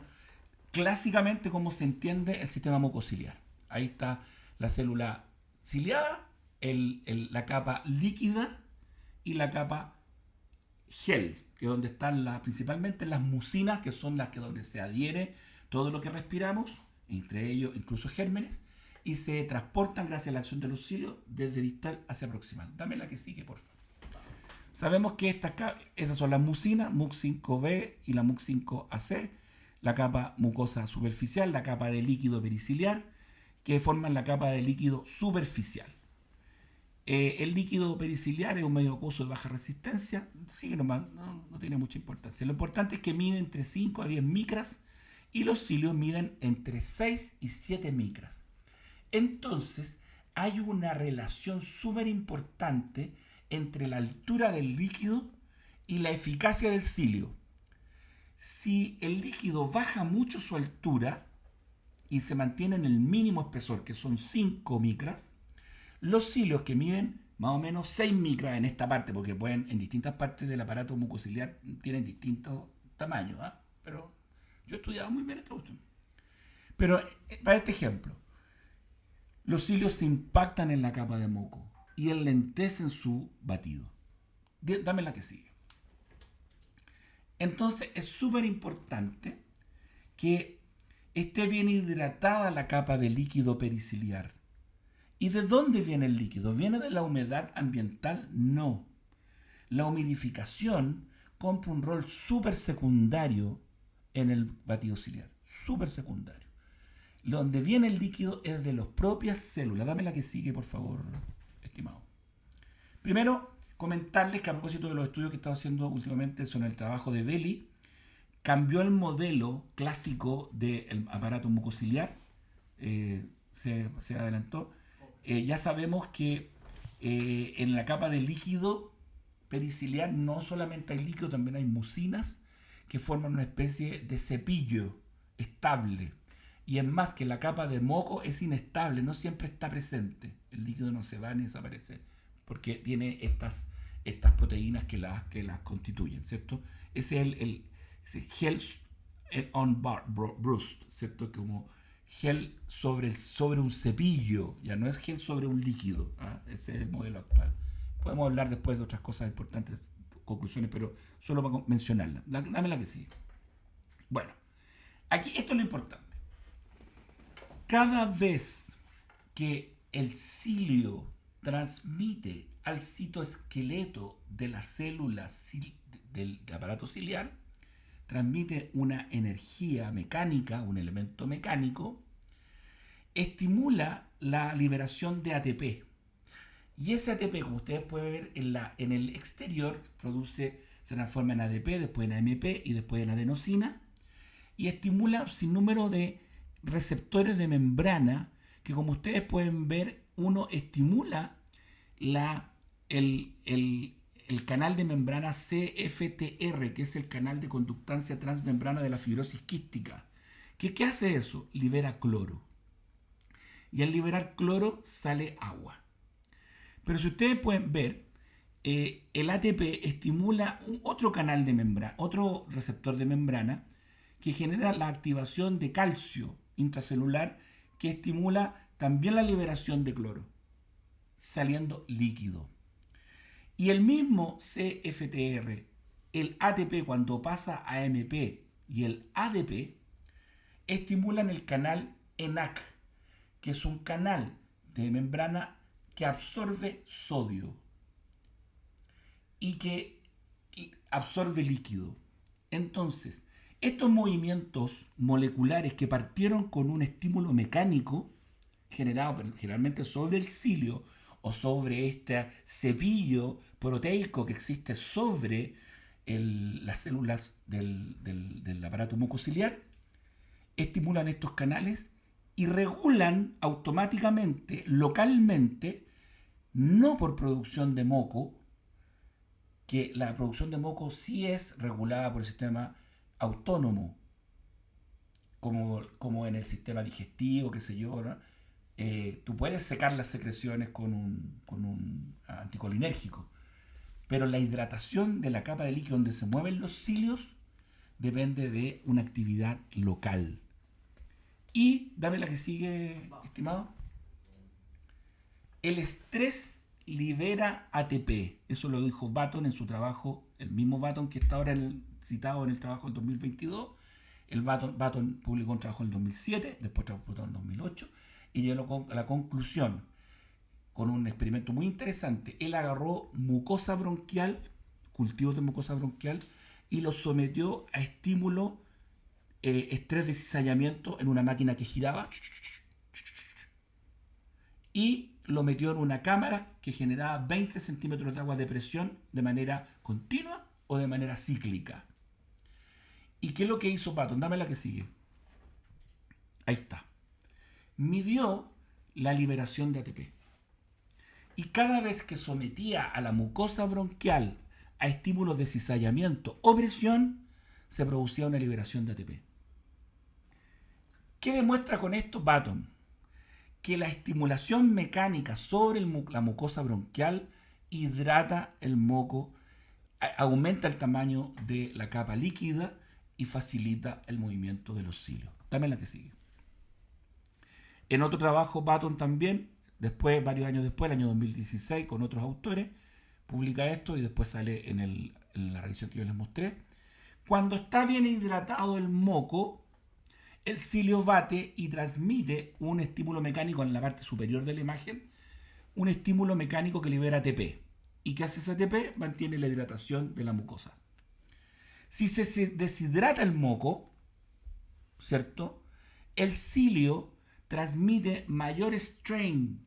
clásicamente, cómo se entiende el sistema mucociliar. Ahí está la célula ciliada, la capa líquida y la capa gel, que es donde están principalmente las mucinas, que son las que donde se adhiere todo lo que respiramos, entre ellos incluso gérmenes, y se transportan gracias a la acción de los cilios desde distal hacia proximal. Dame la que sigue, por favor. Sabemos que esas son las mucinas, MUC5B y la MUC5AC, la capa mucosa superficial, la capa de líquido periciliar, que forman la capa de líquido superficial. El líquido periciliar es un medio acuoso de baja resistencia, sigue nomás, no tiene mucha importancia. Lo importante es que mide entre 5 a 10 micras y los cilios miden entre 6 y 7 micras. Entonces, hay una relación súper importante entre la altura del líquido y la eficacia del cilio. Si el líquido baja mucho su altura y se mantiene en el mínimo espesor, que son 5 micras, los cilios que miden más o menos 6 micras en esta parte, porque en distintas partes del aparato mucociliar tienen distintos tamaños, pero yo he estudiado muy bien esta cuestión. Pero para este ejemplo, los cilios se impactan en la capa de moco y enlentecen su batido. Dame la que sigue. Entonces es súper importante que esté bien hidratada la capa de líquido periciliar. ¿Y de dónde viene el líquido? ¿Viene de la humedad ambiental? No. La humidificación cumple un rol súper secundario en el batido ciliar. Súper secundario. Donde viene el líquido es de las propias células. Dame la que sigue, por favor, estimado. Primero, comentarles que a propósito de los estudios que he estado haciendo últimamente sobre el trabajo de Belli, cambió el modelo clásico del aparato mucociliar. Se adelantó. Ya sabemos que en la capa de líquido periciliar no solamente hay líquido, también hay mucinas que forman una especie de cepillo estable. Y es más, que la capa de moco es inestable, no siempre está presente. El líquido no se va ni desaparece, porque tiene estas proteínas que las constituyen, ¿cierto? Ese es el gel on burst, ¿cierto? Como gel sobre un cepillo, ya no es gel sobre un líquido. Ese es el modelo actual. Podemos hablar después de otras cosas importantes, conclusiones, pero solo para mencionarla. Dame la que sigue. Bueno, aquí esto es lo importante. Cada vez que el cilio transmite al citoesqueleto de las células del aparato ciliar, transmite una energía mecánica, un elemento mecánico, estimula la liberación de ATP. Y ese ATP, como ustedes pueden ver en el exterior, se transforma en ADP, después en AMP y después en adenosina, y estimula un sinnúmero de receptores de membrana que, como ustedes pueden ver, uno estimula el canal de membrana CFTR, que es el canal de conductancia transmembrana de la fibrosis quística. ¿Qué hace eso? Libera cloro. Y al liberar cloro sale agua. Pero si ustedes pueden ver, el ATP estimula otro canal de membrana, otro receptor de membrana, que genera la activación de calcio intracelular, que estimula también la liberación de cloro, saliendo líquido. Y el mismo CFTR, el ATP cuando pasa a AMP y el ADP, estimulan el canal ENaC, que es un canal de membrana que absorbe sodio y que absorbe líquido. Entonces, estos movimientos moleculares que partieron con un estímulo mecánico generado generalmente sobre el cilio o sobre este cepillo proteico que existe sobre las células del aparato mucociliar, estimulan estos canales y regulan automáticamente, localmente, no por producción de moco, que la producción de moco sí es regulada por el sistema autónomo, como en el sistema digestivo, qué sé yo, ¿no? Tú puedes secar las secreciones con un anticolinérgico, pero la hidratación de la capa de líquido donde se mueven los cilios depende de una actividad local. Y, dame la que sigue, estimado. El estrés libera ATP. Eso lo dijo Baton en su trabajo, el mismo Baton que está ahora citado en el trabajo del 2022. Baton publicó un trabajo en el 2007, después trabajó en el 2008, y llegó a la conclusión, con un experimento muy interesante. Él agarró mucosa bronquial, cultivos de mucosa bronquial, y los sometió a estímulo, estrés de cizallamiento en una máquina que giraba, y lo metió en una cámara que generaba 20 centímetros de agua de presión de manera continua o de manera cíclica. ¿Y qué es lo que hizo Baton? Dame la que sigue. Ahí está. Midió la liberación de ATP. Y cada vez que sometía a la mucosa bronquial a estímulos de cizallamiento o presión, se producía una liberación de ATP. ¿Qué demuestra con esto Baton? Que la estimulación mecánica sobre la mucosa bronquial hidrata el moco, aumenta el tamaño de la capa líquida y facilita el movimiento de los cilios. Dame la que sigue. En otro trabajo, Baton también, después, varios años después, el año 2016, con otros autores, publica esto y después sale en la revisión que yo les mostré. Cuando está bien hidratado el moco, el cilio bate y transmite un estímulo mecánico en la parte superior de la imagen, un estímulo mecánico que libera ATP. ¿Y qué hace ese ATP? Mantiene la hidratación de la mucosa. Si se deshidrata el moco, ¿cierto? El cilio transmite mayor strain,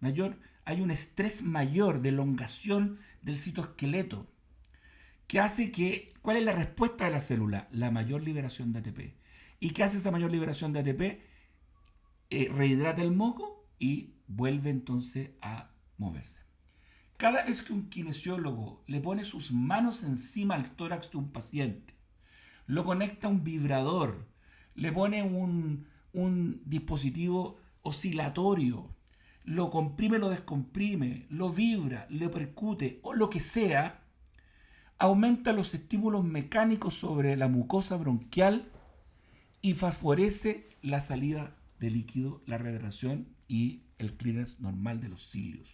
hay un estrés mayor de elongación del citoesqueleto, que hace que, ¿cuál es la respuesta de la célula? La mayor liberación de ATP. ¿Y qué hace esa mayor liberación de ATP? Rehidrata el moco y vuelve entonces a moverse. Cada vez que un kinesiólogo le pone sus manos encima al tórax de un paciente, lo conecta a un vibrador, le pone un dispositivo oscilatorio, lo comprime, lo descomprime, lo vibra, le percute o lo que sea, aumenta los estímulos mecánicos sobre la mucosa bronquial y favorece la salida de líquido, la regeneración y el clearance normal de los cilios.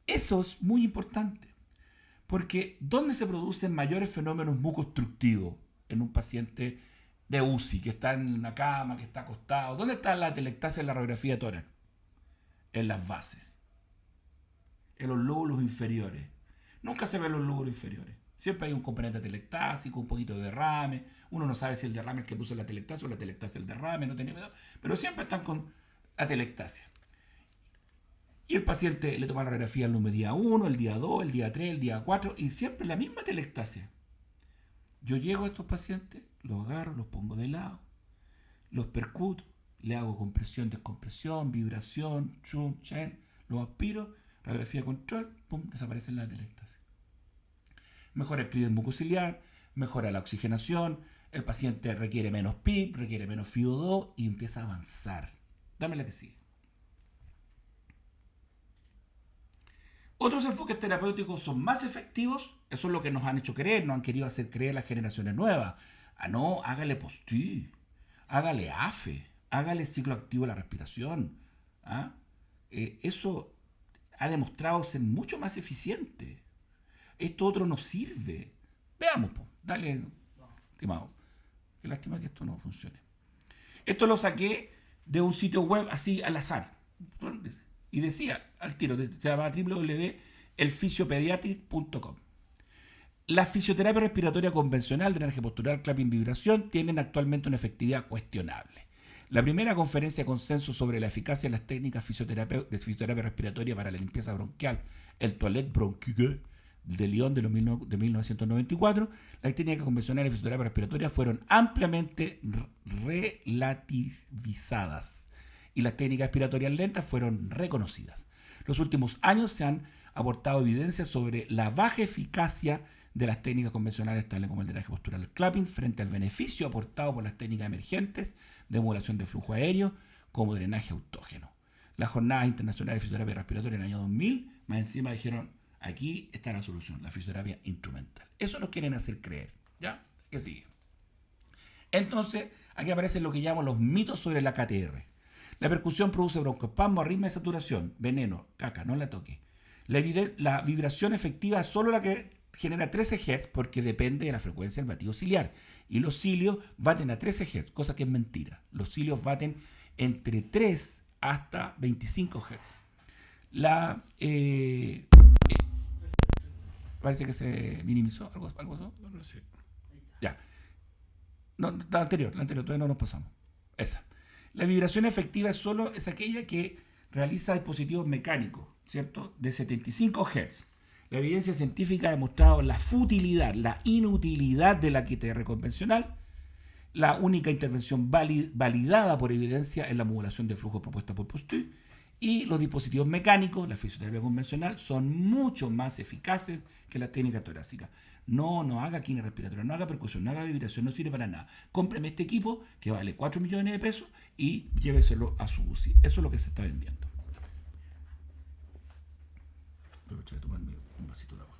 Eso es muy importante, porque ¿dónde se producen mayores fenómenos mucoobstructivos en un paciente de UCI, que está en una cama, que está acostado? ¿Dónde está la atelectasia en la radiografía de tórax? En las bases, en los lóbulos inferiores. Nunca se ven los lóbulos inferiores. Siempre hay un componente atelectásico, un poquito de derrame. Uno no sabe si el derrame es el que puso la atelectasia o la atelectasia el derrame, no tiene idea, pero siempre están con atelectasia. Y el paciente le toma la radiografía el día 1, el día 2, el día 3, el día 4 y siempre la misma atelectasia. Yo llego a estos pacientes, los agarro, los pongo de lado, los percuto, le hago compresión, descompresión, vibración, chum, chen, los aspiro, radiografía control, pum, desaparece la atelectasia. Mejora el clearance mucociliar, mejora la oxigenación, el paciente requiere menos PIB, requiere menos FiO2 y empieza a avanzar. Dame la que sigue. Otros enfoques terapéuticos son más efectivos, eso es lo que nos han hecho creer, nos han querido hacer creer las generaciones nuevas. Ah, no, hágale post-TI, hágale AFE, hágale ciclo activo de la respiración. ¿Ah? Eso ha demostrado ser mucho más eficiente. Esto otro no sirve. Veamos, pues, dale, estimado. Qué lástima que esto no funcione. Esto lo saqué de un sitio web así al azar. Y decía al tiro, se llama www.elfisiopediatric.com. La fisioterapia respiratoria convencional, drenaje postural, clapping, vibración, tienen actualmente una efectividad cuestionable. La primera conferencia de consenso sobre la eficacia de las técnicas de fisioterapia respiratoria para la limpieza bronquial, el Toilette Bronchique de Lyon de 1994, las técnicas convencionales de fisioterapia respiratoria fueron ampliamente relativizadas y las técnicas respiratorias lentas fueron reconocidas. Los últimos años se han aportado evidencias sobre la baja eficacia de las técnicas convencionales tales como el drenaje postural, el clapping, frente al beneficio aportado por las técnicas emergentes de modulación de flujo aéreo como drenaje autógeno. Las jornadas internacionales de fisioterapia respiratoria en el año 2000, más encima dijeron, aquí está la solución, la fisioterapia instrumental. Eso nos quieren hacer creer, ¿ya? ¿Qué sigue? Entonces, aquí aparecen lo que llaman los mitos sobre la KTR. La percusión produce broncoespasmo, arritmia y saturación. Veneno, caca, no la toque. La vibración efectiva es solo la que genera 13 Hz porque depende de la frecuencia del batido ciliar. Y los cilios baten a 13 Hz, cosa que es mentira. Los cilios baten entre 3 hasta 25 Hz. Parece que se minimizó, algo así. No sé. Ya. No, la anterior, todavía no nos pasamos. Esa. La vibración efectiva es aquella que realiza dispositivos mecánicos, ¿cierto? De 75 Hz. La evidencia científica ha demostrado la futilidad, la inutilidad de la QTR convencional. La única intervención validada por evidencia es la modulación de flujo propuesta por Postü. Y los dispositivos mecánicos, la fisioterapia convencional, son mucho más eficaces que la técnica torácica. No haga quina respiratoria, no haga percusión, no haga vibración, no sirve para nada. Cómpreme este equipo que vale 4 millones de pesos y lléveselo a su UCI. Eso es lo que se está vendiendo. Voy a tomarme un vasito de agua.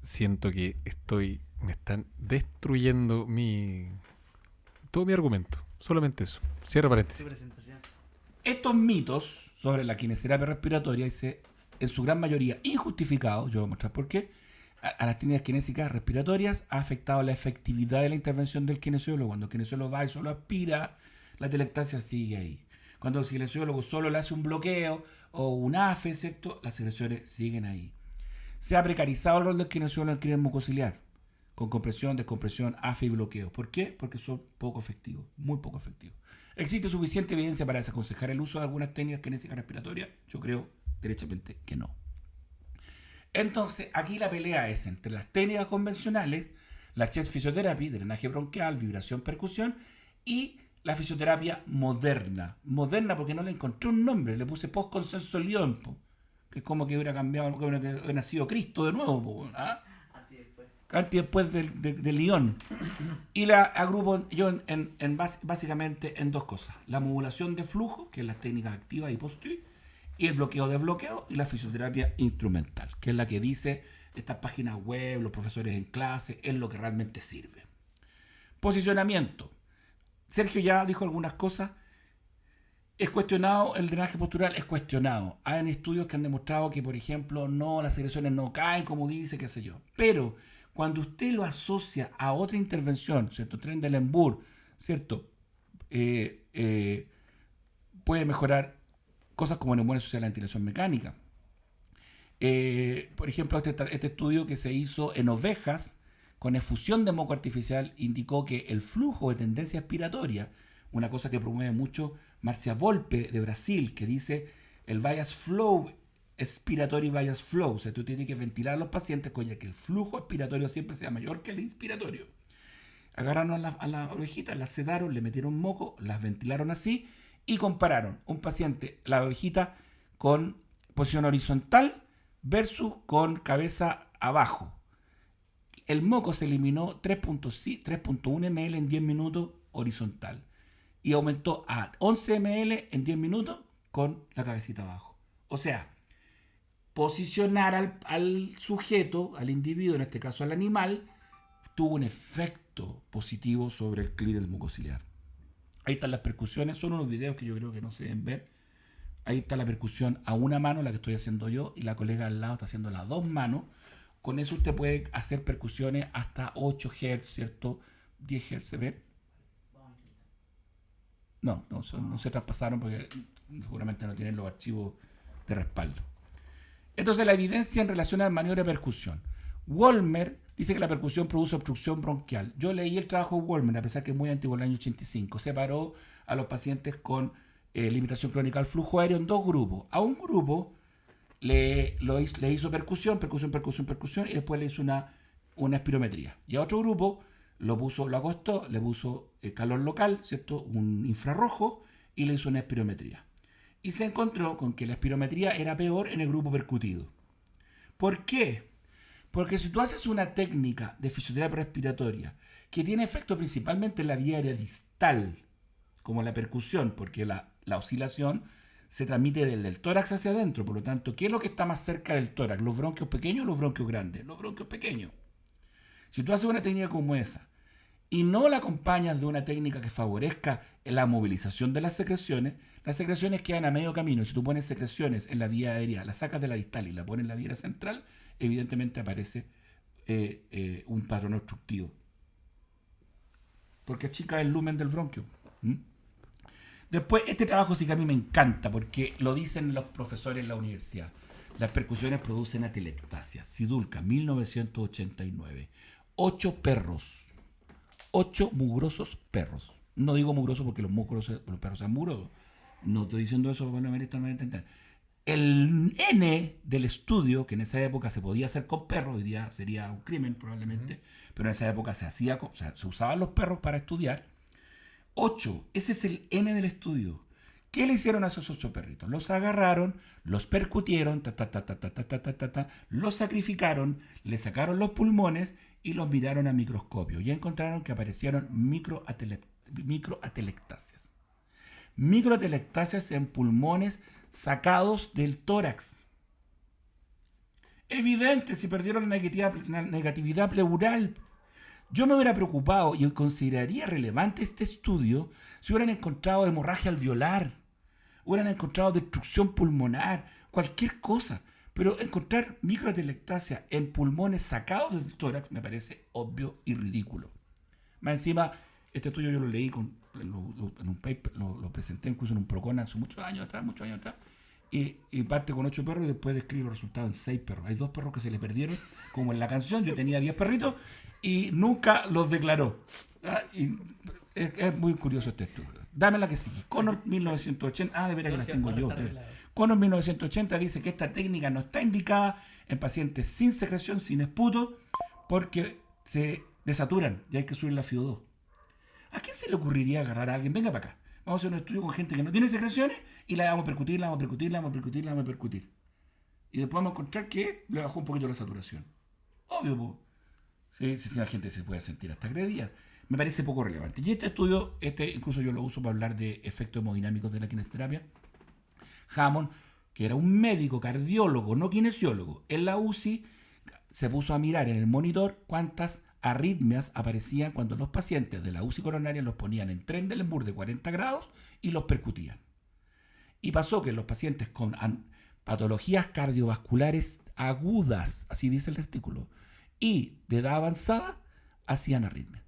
Siento que me están destruyendo todo mi argumento. Solamente eso. Cierra Tu paréntesis. presentación. Estos mitos sobre la kinesioterapia respiratoria, en su gran mayoría injustificados, yo voy a mostrar por qué, a las técnicas kinésicas respiratorias ha afectado la efectividad de la intervención del kinesiólogo. Cuando el kinesiólogo va y solo aspira, la telectasia sigue ahí. Cuando el kinesiólogo solo le hace un bloqueo o un AFE, ¿cierto? Las secreciones siguen ahí. Se ha precarizado el rol del kinesiólogo en el clínico mucociliar, con compresión, descompresión, AFE y bloqueo. ¿Por qué? Porque son poco efectivos, muy poco efectivos. ¿Existe suficiente evidencia para desaconsejar el uso de algunas técnicas kinésicas respiratorias? Yo creo derechamente que no. Entonces, aquí la pelea es entre las técnicas convencionales, la chest physiotherapy, drenaje bronquial, vibración, percusión, y la fisioterapia moderna. Moderna porque no le encontré un nombre, le puse post-consenso Lyon, que es como que hubiera cambiado, que hubiera nacido Cristo de nuevo, ¿ah? Antes después de Lyon. Y la agrupo yo básicamente en dos cosas: la modulación de flujo, que es las técnicas activas y Postü, y el bloqueo de bloqueo, y la fisioterapia instrumental, que es la que dice estas páginas web, los profesores en clase, es lo que realmente sirve. Posicionamiento. Sergio ya dijo algunas cosas. Es cuestionado, el drenaje postural es cuestionado. Hay estudios que han demostrado que, por ejemplo, las secreciones no caen, como dice, qué sé yo. Pero cuando usted lo asocia a otra intervención, ¿cierto? Trendelenburg, ¿cierto? Puede mejorar cosas como neumonía social de ventilación mecánica. Por ejemplo, este estudio que se hizo en ovejas con efusión de moco artificial indicó que el flujo de tendencia expiratoria, una cosa que promueve mucho Marcia Volpe de Brasil, que dice el bias flow, expiratory bias flow, o sea, tú tienes que ventilar a los pacientes con que el flujo expiratorio siempre sea mayor que el inspiratorio. Agarraron a las ovejitas, las sedaron, le metieron moco, las ventilaron así y compararon un paciente, la ovejita con posición horizontal versus con cabeza abajo. El moco se eliminó 3.1 ml en 10 minutos horizontal y aumentó a 11 ml en 10 minutos con la cabecita abajo. O sea, posicionar al sujeto, al individuo, en este caso al animal, tuvo un efecto positivo sobre el clínex mucociliar. Ahí están las percusiones, son unos videos que yo creo que no se deben ver. Ahí está la percusión a una mano, la que estoy haciendo yo, y la colega al lado está haciendo las dos manos. Con eso usted puede hacer percusiones hasta 8 Hz, ¿cierto? 10 Hz, ¿se ven? No se traspasaron porque seguramente no tienen los archivos de respaldo. Entonces, la evidencia en relación a la maniobra de percusión. Wollmer dice que la percusión produce obstrucción bronquial. Yo leí el trabajo de Wollmer, a pesar que es muy antiguo, el año 85. Separó a los pacientes con limitación crónica al flujo aéreo en dos grupos. A un grupo le hizo percusión, y después le hizo una espirometría. Y a otro grupo lo acostó, le puso calor local, ¿cierto? Un infrarrojo, y le hizo una espirometría. Y se encontró con que la espirometría era peor en el grupo percutido. ¿Por qué? Porque si tú haces una técnica de fisioterapia respiratoria que tiene efecto principalmente en la vía aérea distal, como la percusión, porque la oscilación se transmite desde el tórax hacia adentro, por lo tanto, ¿qué es lo que está más cerca del tórax? ¿Los bronquios pequeños o los bronquios grandes? Los bronquios pequeños. Si tú haces una técnica como esa y no la acompañas de una técnica que favorezca la movilización de las secreciones quedan a medio camino. Si tú pones secreciones en la vía aérea, la sacas de la distal y la pones en la vía central, evidentemente aparece un patrón obstructivo. Porque achica el lumen del bronquio. Después, este trabajo sí que a mí me encanta porque lo dicen los profesores en la universidad. Las percusiones producen atelectasia. Sidulca, 1989. 8 perros. 8 mugrosos perros. No digo mugrosos porque los perros sean mugrosos. No estoy diciendo eso para no me entender. El N del estudio, que en esa época se podía hacer con perros, hoy día sería un crimen probablemente, pero en esa época se usaban los perros para estudiar. 8, ese es el N del estudio. ¿Qué le hicieron a esos 8 perritos? Los agarraron, los percutieron, los sacrificaron, le sacaron los pulmones y los miraron a microscopio. Y encontraron que aparecieron microatelectasias. Microatelectasias en pulmones sacados del tórax. Evidente, si perdieron la negatividad pleural. Yo me hubiera preocupado y consideraría relevante este estudio si hubieran encontrado hemorragia alveolar, hubieran encontrado destrucción pulmonar, cualquier cosa. Pero encontrar microatelectasia en pulmones sacados del tórax me parece obvio y ridículo. Más encima, este estudio yo lo leí en un paper, lo presenté incluso en un Procon hace muchos años atrás, y parte con 8 perros y después describe los resultados en 6 perros. Hay 2 perros que se le perdieron, como en la canción, yo tenía 10 perritos y nunca los declaró. Y es muy curioso este estudio. Dame la que sigue. Connor 1980, de veras que la tengo yo. Connor 1980 dice que esta técnica no está indicada en pacientes sin secreción, sin esputo, porque se desaturan y hay que subir la FIO2. ¿A quién se le ocurriría agarrar a alguien? Venga para acá. Vamos a hacer un estudio con gente que no tiene secreciones y la vamos a percutir. Y después vamos a encontrar que le bajó un poquito la saturación. Obvio, po. Sí, la gente se puede sentir hasta agredida. Me parece poco relevante. Y este estudio, incluso yo lo uso para hablar de efectos hemodinámicos de la kinesteterapia. Hammond, que era un médico cardiólogo, no kinesiólogo, en la UCI se puso a mirar en el monitor cuántas arritmias aparecían cuando los pacientes de la UCI coronaria los ponían en Trendelenburg de 40 grados y los percutían. Y pasó que los pacientes con patologías cardiovasculares agudas, así dice el artículo, y de edad avanzada, hacían arritmia.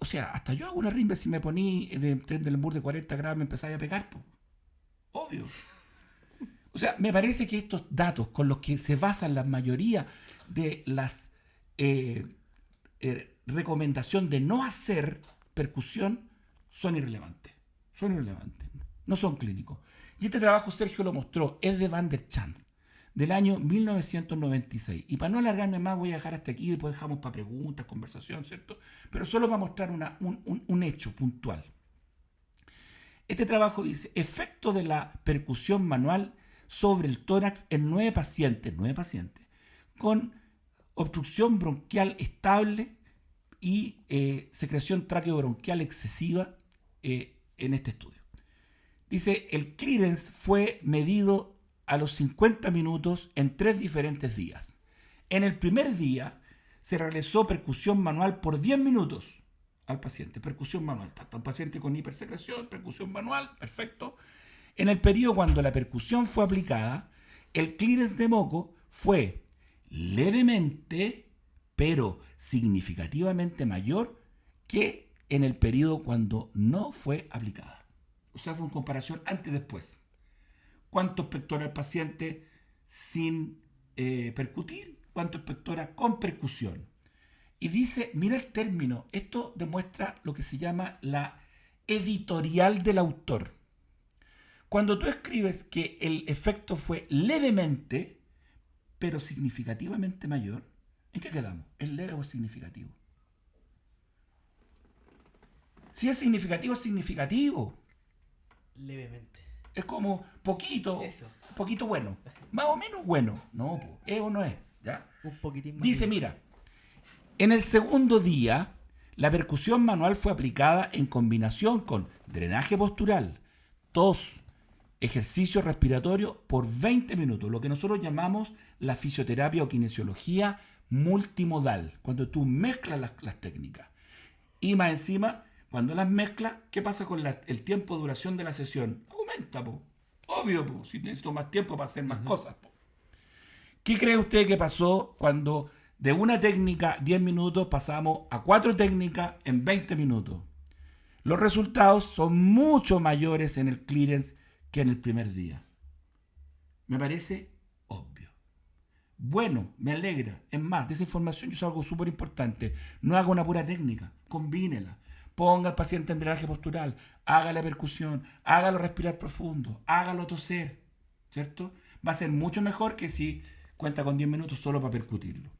O sea, hasta yo hago una arritmia si me poní de Trendelenburg de 40 grados me empezáis a pegar, po. Obvio. O sea, me parece que estos datos con los que se basan la mayoría de las recomendación de no hacer percusión son irrelevantes. No son clínicos. Y este trabajo Sergio lo mostró, es de Van der Chant, del año 1996. Y para no alargarme más voy a dejar hasta aquí y después dejamos para preguntas, conversación, ¿cierto? Pero solo para mostrar un hecho puntual. Este trabajo dice, efecto de la percusión manual sobre el tórax en 9 pacientes, con obstrucción bronquial estable y secreción traqueobronquial excesiva en este estudio. Dice, el clearance fue medido a los 50 minutos en 3 diferentes días. En el primer día se realizó percusión manual por 10 minutos al paciente. Percusión manual. Tanto un paciente con hipersecreción, percusión manual, perfecto. En el periodo cuando la percusión fue aplicada, el clearance de moco fue levemente, pero significativamente mayor que en el periodo cuando no fue aplicada. O sea, fue una comparación antes y después. ¿Cuánto expectora el paciente sin percutir? ¿Cuánto expectora con percusión? Y dice, mira el término, esto demuestra lo que se llama la editorial del autor. Cuando tú escribes que el efecto fue levemente, pero significativamente mayor, ¿en qué quedamos? ¿Es leve o es significativo? Si es significativo, es significativo. Levemente. Es como poquito, Eso. poquito bueno. Más o menos bueno. No, ¿es o no es? ¿Ya? Un poquitín más. Dice, mira, en el segundo día, la percusión manual fue aplicada en combinación con drenaje postural, tos, ejercicio respiratorio por 20 minutos, lo que nosotros llamamos la fisioterapia o kinesiología multimodal, cuando tú mezclas las técnicas. Y más encima, cuando las mezclas, ¿qué pasa con el tiempo de duración de la sesión? Aumenta, po. Obvio, po. Si necesito más tiempo para hacer más cosas, po. ¿Qué cree usted que pasó cuando de una técnica 10 minutos pasamos a 4 técnicas en 20 minutos? Los resultados son mucho mayores en el clearance que en el primer día. Me parece obvio. Bueno, me alegra. Es más, de esa información yo sé algo súper importante. No haga una pura técnica, combínela. Ponga al paciente en drenaje postural, haga la percusión, hágalo respirar profundo, hágalo toser, ¿cierto? Va a ser mucho mejor que si cuenta con 10 minutos solo para percutirlo.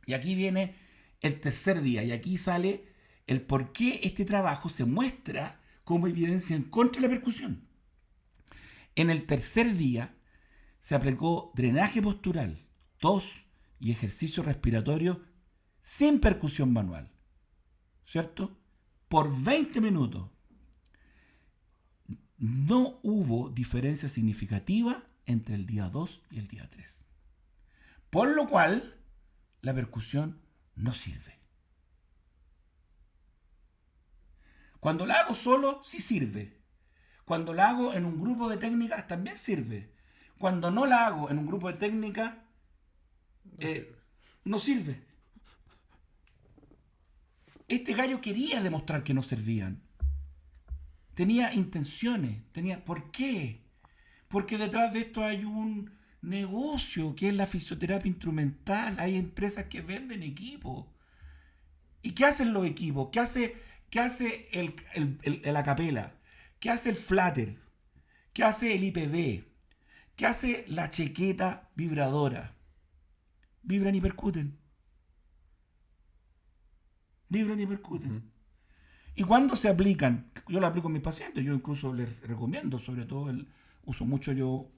Y aquí viene el tercer día, y aquí sale el por qué este trabajo se muestra como evidencia en contra de la percusión. En el tercer día se aplicó drenaje postural, tos y ejercicio respiratorio sin percusión manual, ¿cierto? Por 20 minutos. No hubo diferencia significativa entre el día 2 y el día 3. Por lo cual, la percusión no sirve. Cuando la hago solo, sí sirve. Cuando la hago en un grupo de técnicas, también sirve. Cuando no la hago en un grupo de técnicas, no sirve. Este gallo quería demostrar que no servían. Tenía intenciones. ¿Por qué? Porque detrás de esto hay un negocio que es la fisioterapia instrumental. Hay empresas que venden equipos. ¿Y qué hacen los equipos? ¿Qué hace el acapela? ¿Qué hace el flatter? ¿Qué hace el IPV? ¿Qué hace la chequeta vibradora? Vibran y percuten. Vibran y percuten. ¿Y cuándo se aplican? Yo lo aplico en mis pacientes. Yo incluso les recomiendo, sobre todo, uso mucho yo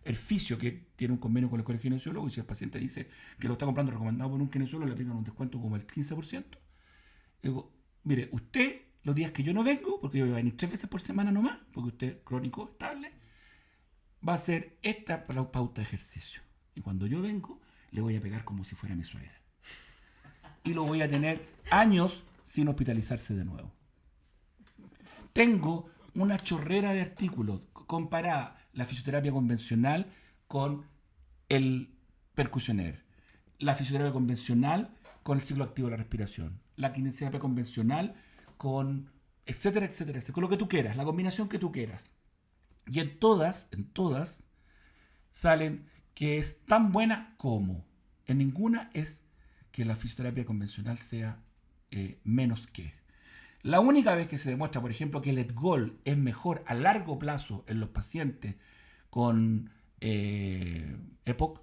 el fisio, que tiene un convenio con el colegio kinesiólogo, y si el paciente dice que lo está comprando recomendado por un kinesiólogo, le aplican un descuento como el 15%. Digo, mire, usted, los días que yo no vengo, porque yo voy a venir 3 veces por semana nomás, porque usted es crónico estable, va a hacer esta pauta de ejercicio. Y cuando yo vengo, le voy a pegar como si fuera mi suegra. Y lo voy a tener años sin hospitalizarse de nuevo. Tengo una chorrera de artículos comparada la fisioterapia convencional con el percusioner, la fisioterapia convencional con el ciclo activo de la respiración, la kinesiología convencional con etcétera, etcétera, etcétera, con lo que tú quieras, la combinación que tú quieras. Y en todas salen que es tan buena como. En ninguna es que la fisioterapia convencional sea menos que. La única vez que se demuestra, por ejemplo, que el ETGOL es mejor a largo plazo en los pacientes con EPOC,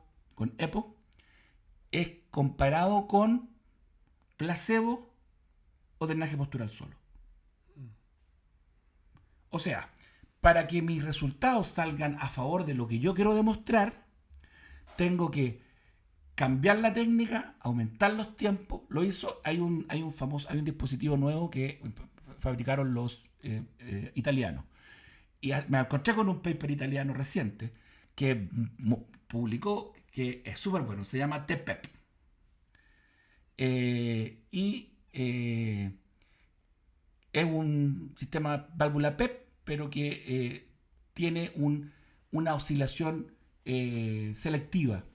es comparado con placebo o drenaje postural solo. O sea, para que mis resultados salgan a favor de lo que yo quiero demostrar, tengo que cambiar la técnica, aumentar los tiempos. Hay un dispositivo nuevo que fabricaron los italianos. Y me encontré con un paper italiano reciente que publicó, que es súper bueno, se llama TPEP. Es un sistema válvula PEP, pero que tiene una oscilación selectiva.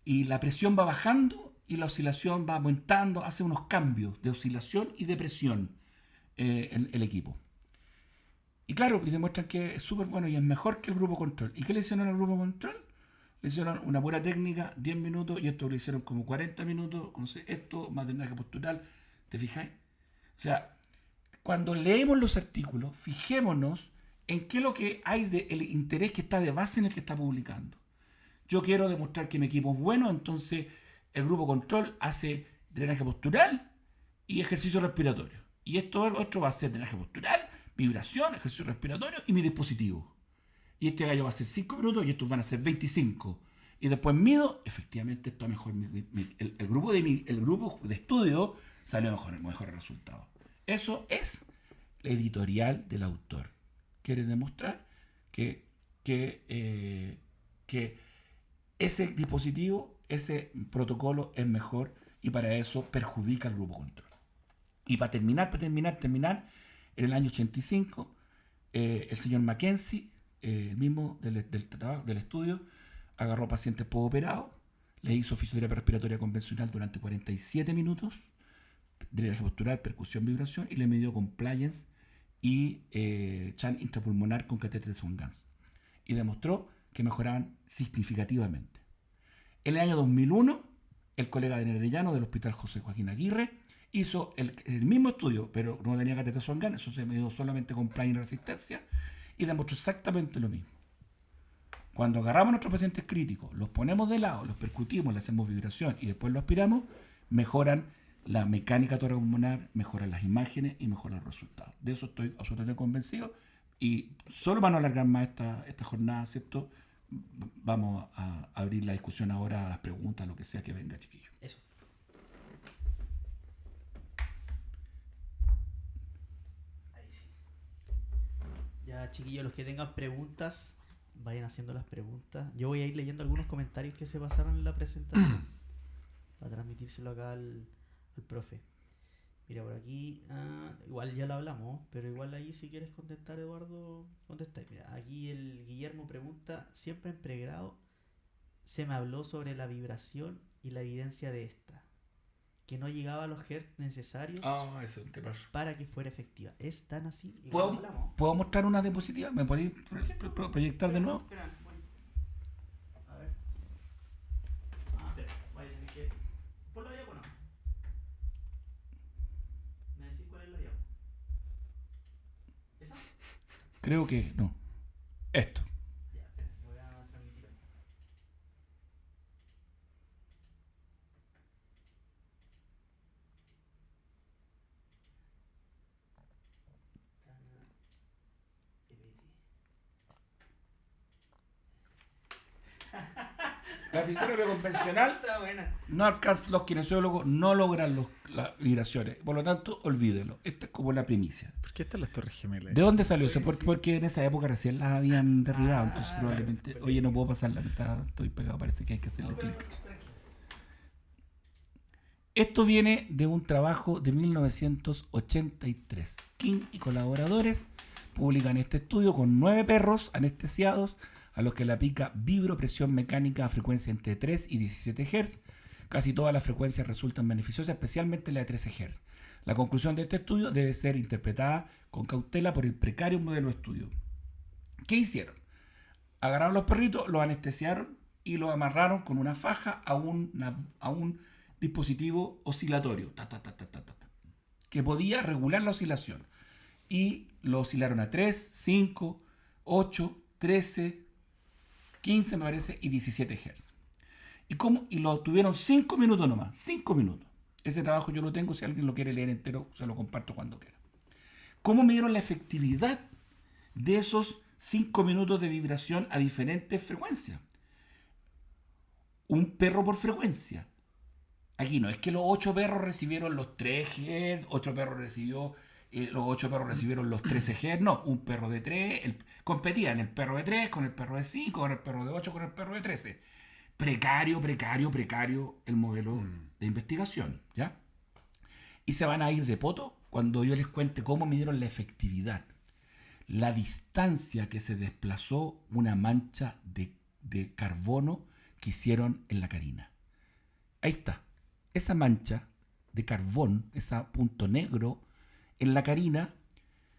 Y la presión va bajando y la oscilación va aumentando, hace unos cambios de oscilación y de presión en el equipo. Y claro, y demuestran que es súper bueno y es mejor que el grupo control. ¿Y qué le hicieron al grupo control? Le hicieron una buena técnica, 10 minutos, y esto lo hicieron como 40 minutos, esto más drenaje postural. ¿Te fijáis? O sea, cuando leemos los artículos, fijémonos en qué es lo que hay del interés que está de base en el que está publicando. Yo quiero demostrar que mi equipo es bueno, entonces el grupo control hace drenaje postural y ejercicio respiratorio. Y esto otro va a ser drenaje postural, vibración, ejercicio respiratorio y mi dispositivo. Y este gallo va a ser 5 minutos y estos van a ser 25. Y después mido, efectivamente está mejor. El grupo de estudio salió mejor resultado. Eso es la editorial del autor. Quiere demostrar que ese dispositivo ese protocolo es mejor y para eso perjudica al grupo control. Y para terminar, en el año 85, el señor Mackenzie, el mismo del estudio, agarró pacientes postoperados, le hizo fisioterapia respiratoria convencional durante 47 minutos, drenaje postural, percusión, vibración, y le midió compliance y chant intrapulmonar con catéter de Swan-Ganz. Y demostró que mejoraban significativamente. En el año 2001, el colega de Arellano del Hospital José Joaquín Aguirre hizo el mismo estudio, pero no tenía catéter Swan-Ganz, eso se midió solamente compliance y resistencia, y demostró exactamente lo mismo. Cuando agarramos a nuestros pacientes críticos, los ponemos de lado, los percutimos, le hacemos vibración y después los aspiramos, mejoran la mecánica toracopulmonar, mejoran las imágenes y mejoran los resultados. De eso estoy absolutamente convencido. Y solo para no alargar más esta jornada, ¿cierto? Vamos a abrir la discusión ahora a las preguntas, lo que sea que venga, chiquillos. Eso. Ahí sí. Ya, chiquillos, los que tengan preguntas, vayan haciendo las preguntas. Yo voy a ir leyendo algunos comentarios que se pasaron en la presentación para transmitírselo acá al profe. Mira, por aquí, igual ya lo hablamos, pero igual ahí si quieres contestar, Eduardo, contestáis. Mira, aquí el Guillermo pregunta, siempre en pregrado se me habló sobre la vibración y la evidencia de esta, que no llegaba a los hertz necesarios Eso, ¿qué pasa? para que fuera efectiva. ¿Es tan así? ¿Puedo mostrar una diapositiva? ¿Me podéis proyectar de nuevo? Espera, voy. A ver. Espera, vaya, tenés que... Por la diapo, no. ¿Me decís cuál es la diapo? ¿Esa? Creo que no. Esto. Ya, espera, voy a transmitir ahí. La fisioterapia convencional Está buena. no alcanza, los kinesiólogos no logran las vibraciones. Por lo tanto, olvídelo. Esta es como la primicia. ¿Por qué están las torres gemelas? ¿De dónde salió eso? Porque en esa época recién las habían derribado. Entonces probablemente... bueno. Oye, no puedo pasarla. Estoy pegado. Parece que hay que hacerle clic. Esto viene de un trabajo de 1983. King y colaboradores publican este estudio con 9 perros anestesiados a los que le aplica vibropresión mecánica a frecuencia entre 3 y 17 Hz. Casi todas las frecuencias resultan beneficiosas, especialmente la de 13 Hz. La conclusión de este estudio debe ser interpretada con cautela por el precario modelo de estudio. ¿Qué hicieron? Agarraron los perritos, los anestesiaron y los amarraron con una faja a un dispositivo oscilatorio que podía regular la oscilación. Y lo oscilaron a 3, 5, 8, 13, 15 me parece y 17 Hz. Y lo tuvieron 5 minutos nomás, 5 minutos. Ese trabajo yo lo tengo, si alguien lo quiere leer entero, se lo comparto cuando quiera. ¿Cómo midieron la efectividad de esos 5 minutos de vibración a diferentes frecuencias? Un perro por frecuencia. Aquí no es que los 8 perros recibieron los 3 Hz, 8 perros recibió... los 8 perros recibieron los 13 Hz, no, un perro de 3, competían el perro de 3 con el perro de 5, con el perro de 8, con el perro de 13. Precario el modelo de investigación, ¿ya? Y se van a ir de poto cuando yo les cuente cómo midieron la efectividad. La distancia que se desplazó una mancha de carbono que hicieron en la carina. Ahí está. Esa mancha de carbón, ese punto negro, en la carina,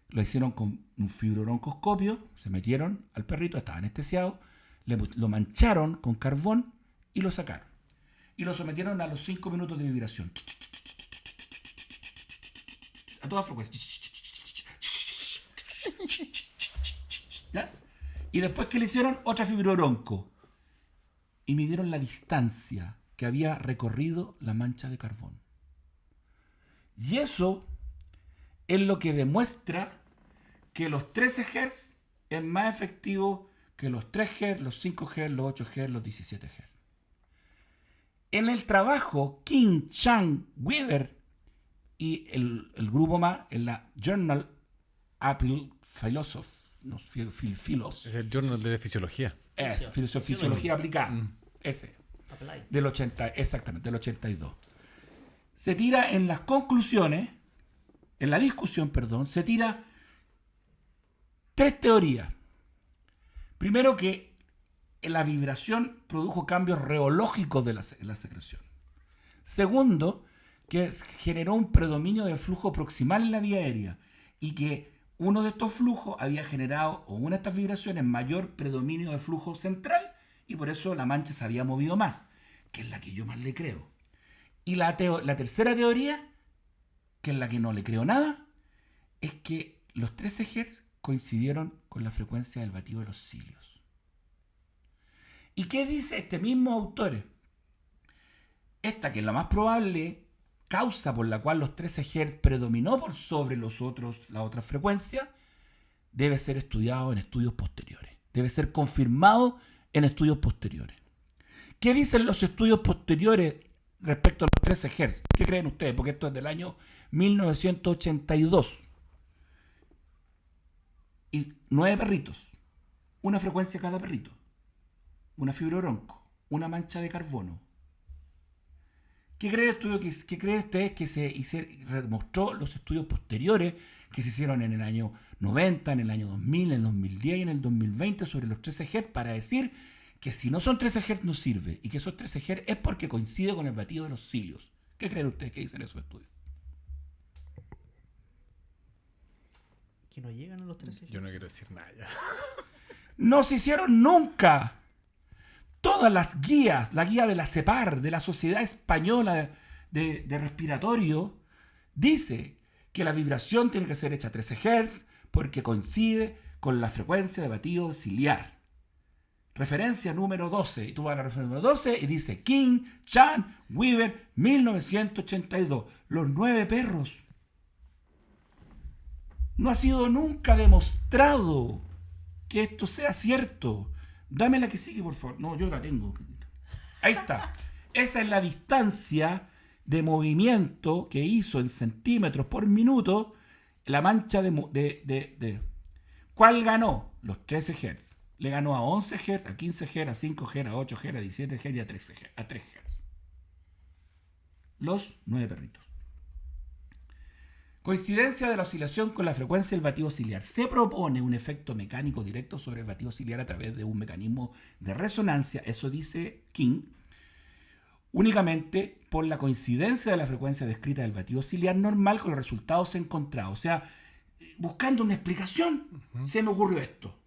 lo hicieron con un fibrobroncoscopio, se metieron al perrito, estaba anestesiado, lo mancharon con carbón y lo sacaron. Y lo sometieron a los 5 minutos de vibración. A toda frecuencia. ¿Ya? Y después que le hicieron otra fibrobronco. Y midieron la distancia que había recorrido la mancha de carbón. Y eso es lo que demuestra que los 13 Hz es más efectivo que los 3 Hz, los 5 Hz, los 8 Hz, los 17 Hz. En el trabajo King, Chang, Weaver y el grupo más en la Journal Applied Philosophy, Es el journal de fisiología. Fisiología aplicada. Ese. Apply. del 80, exactamente, del 82. Se tira en las conclusiones, en la discusión, perdón, se tira 3 teorías. Primero, que la vibración produjo cambios reológicos de la secreción. Segundo, que generó un predominio del flujo proximal en la vía aérea y que uno de estos flujos había generado, o una de estas vibraciones, mayor predominio del flujo central y por eso la mancha se había movido más, que es la que yo más le creo. Y la tercera teoría, que es la que no le creo nada, es que los 13 Hz coincidieron con la frecuencia del batido de los cilios. ¿Y qué dice este mismo autor? Esta, que es la más probable causa por la cual los 13 Hz predominó por sobre las otras frecuencias, debe ser estudiado en estudios posteriores. Debe ser confirmado en estudios posteriores. ¿Qué dicen los estudios posteriores respecto a los 13 Hz? ¿Qué creen ustedes? Porque esto es del año 1982. Y 9 perritos. Una frecuencia cada perrito. Una fibrobronco. Una mancha de carbono. ¿Qué creen ustedes que se demostró los estudios posteriores que se hicieron en el año 90, en el año 2000, en el 2010 y en el 2020 sobre los 13 Hz para decir que si no son 13 Hz no sirve y que esos 13 Hz es porque coincide con el batido de los cilios? ¿Qué creen ustedes que dicen esos estudios? Que no llegan a los 13 Hz. Yo no quiero decir nada ya. No se hicieron nunca. Todas las guías, la guía de la CEPAR, de la Sociedad Española de Respiratorio, dice que la vibración tiene que ser hecha a 13 Hz porque coincide con la frecuencia de batido ciliar. Referencia número 12. Y tú vas a la referencia número 12 y dice King, Chan, Weaver, 1982. Los 9 perros. No ha sido nunca demostrado que esto sea cierto. Dame la que sigue, por favor. No, yo la tengo. Ahí está. Esa es la distancia de movimiento que hizo en centímetros por minuto la mancha de... ¿Cuál ganó? Los 13 Hz. Le ganó a 11 Hz, a 15 Hz, a 5 Hz, a 8 Hz, a 17 Hz y a 3 Hz. Los 9 perritos. Coincidencia de la oscilación con la frecuencia del batido ciliar. Se propone un efecto mecánico directo sobre el batido ciliar a través de un mecanismo de resonancia, eso dice King, únicamente por la coincidencia de la frecuencia descrita del batido ciliar normal con los resultados encontrados. O sea, buscando una explicación, se me ocurrió esto.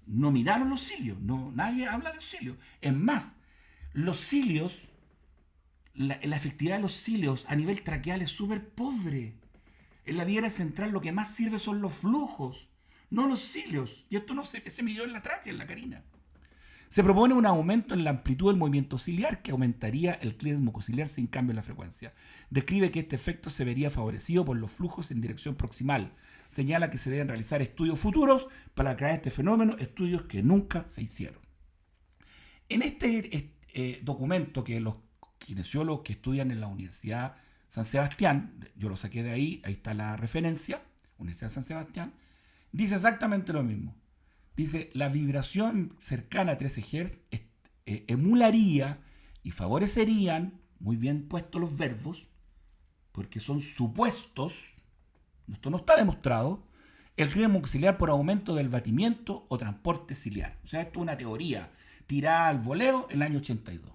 No miraron los cilios, nadie habla de los cilios. Es más, los cilios... La efectividad de los cilios a nivel traqueal es súper pobre. En la vía aérea central lo que más sirve son los flujos, no los cilios. Y esto no se midió en la tráquea, en la carina. Se propone un aumento en la amplitud del movimiento ciliar que aumentaría el clímax mucociliar sin cambio en la frecuencia. Describe que este efecto se vería favorecido por los flujos en dirección proximal. Señala que se deben realizar estudios futuros para crear este fenómeno, estudios que nunca se hicieron. En este documento que los kinesiólogos que estudian en la Universidad San Sebastián, yo lo saqué de ahí está la referencia, Universidad San Sebastián, dice exactamente lo mismo. Dice, la vibración cercana a 13 Hz emularía y favorecerían, muy bien puestos los verbos, porque son supuestos, esto no está demostrado, el clímax mucociliar por aumento del batimiento o transporte ciliar. O sea, esto es una teoría tirada al voleo en el año 82.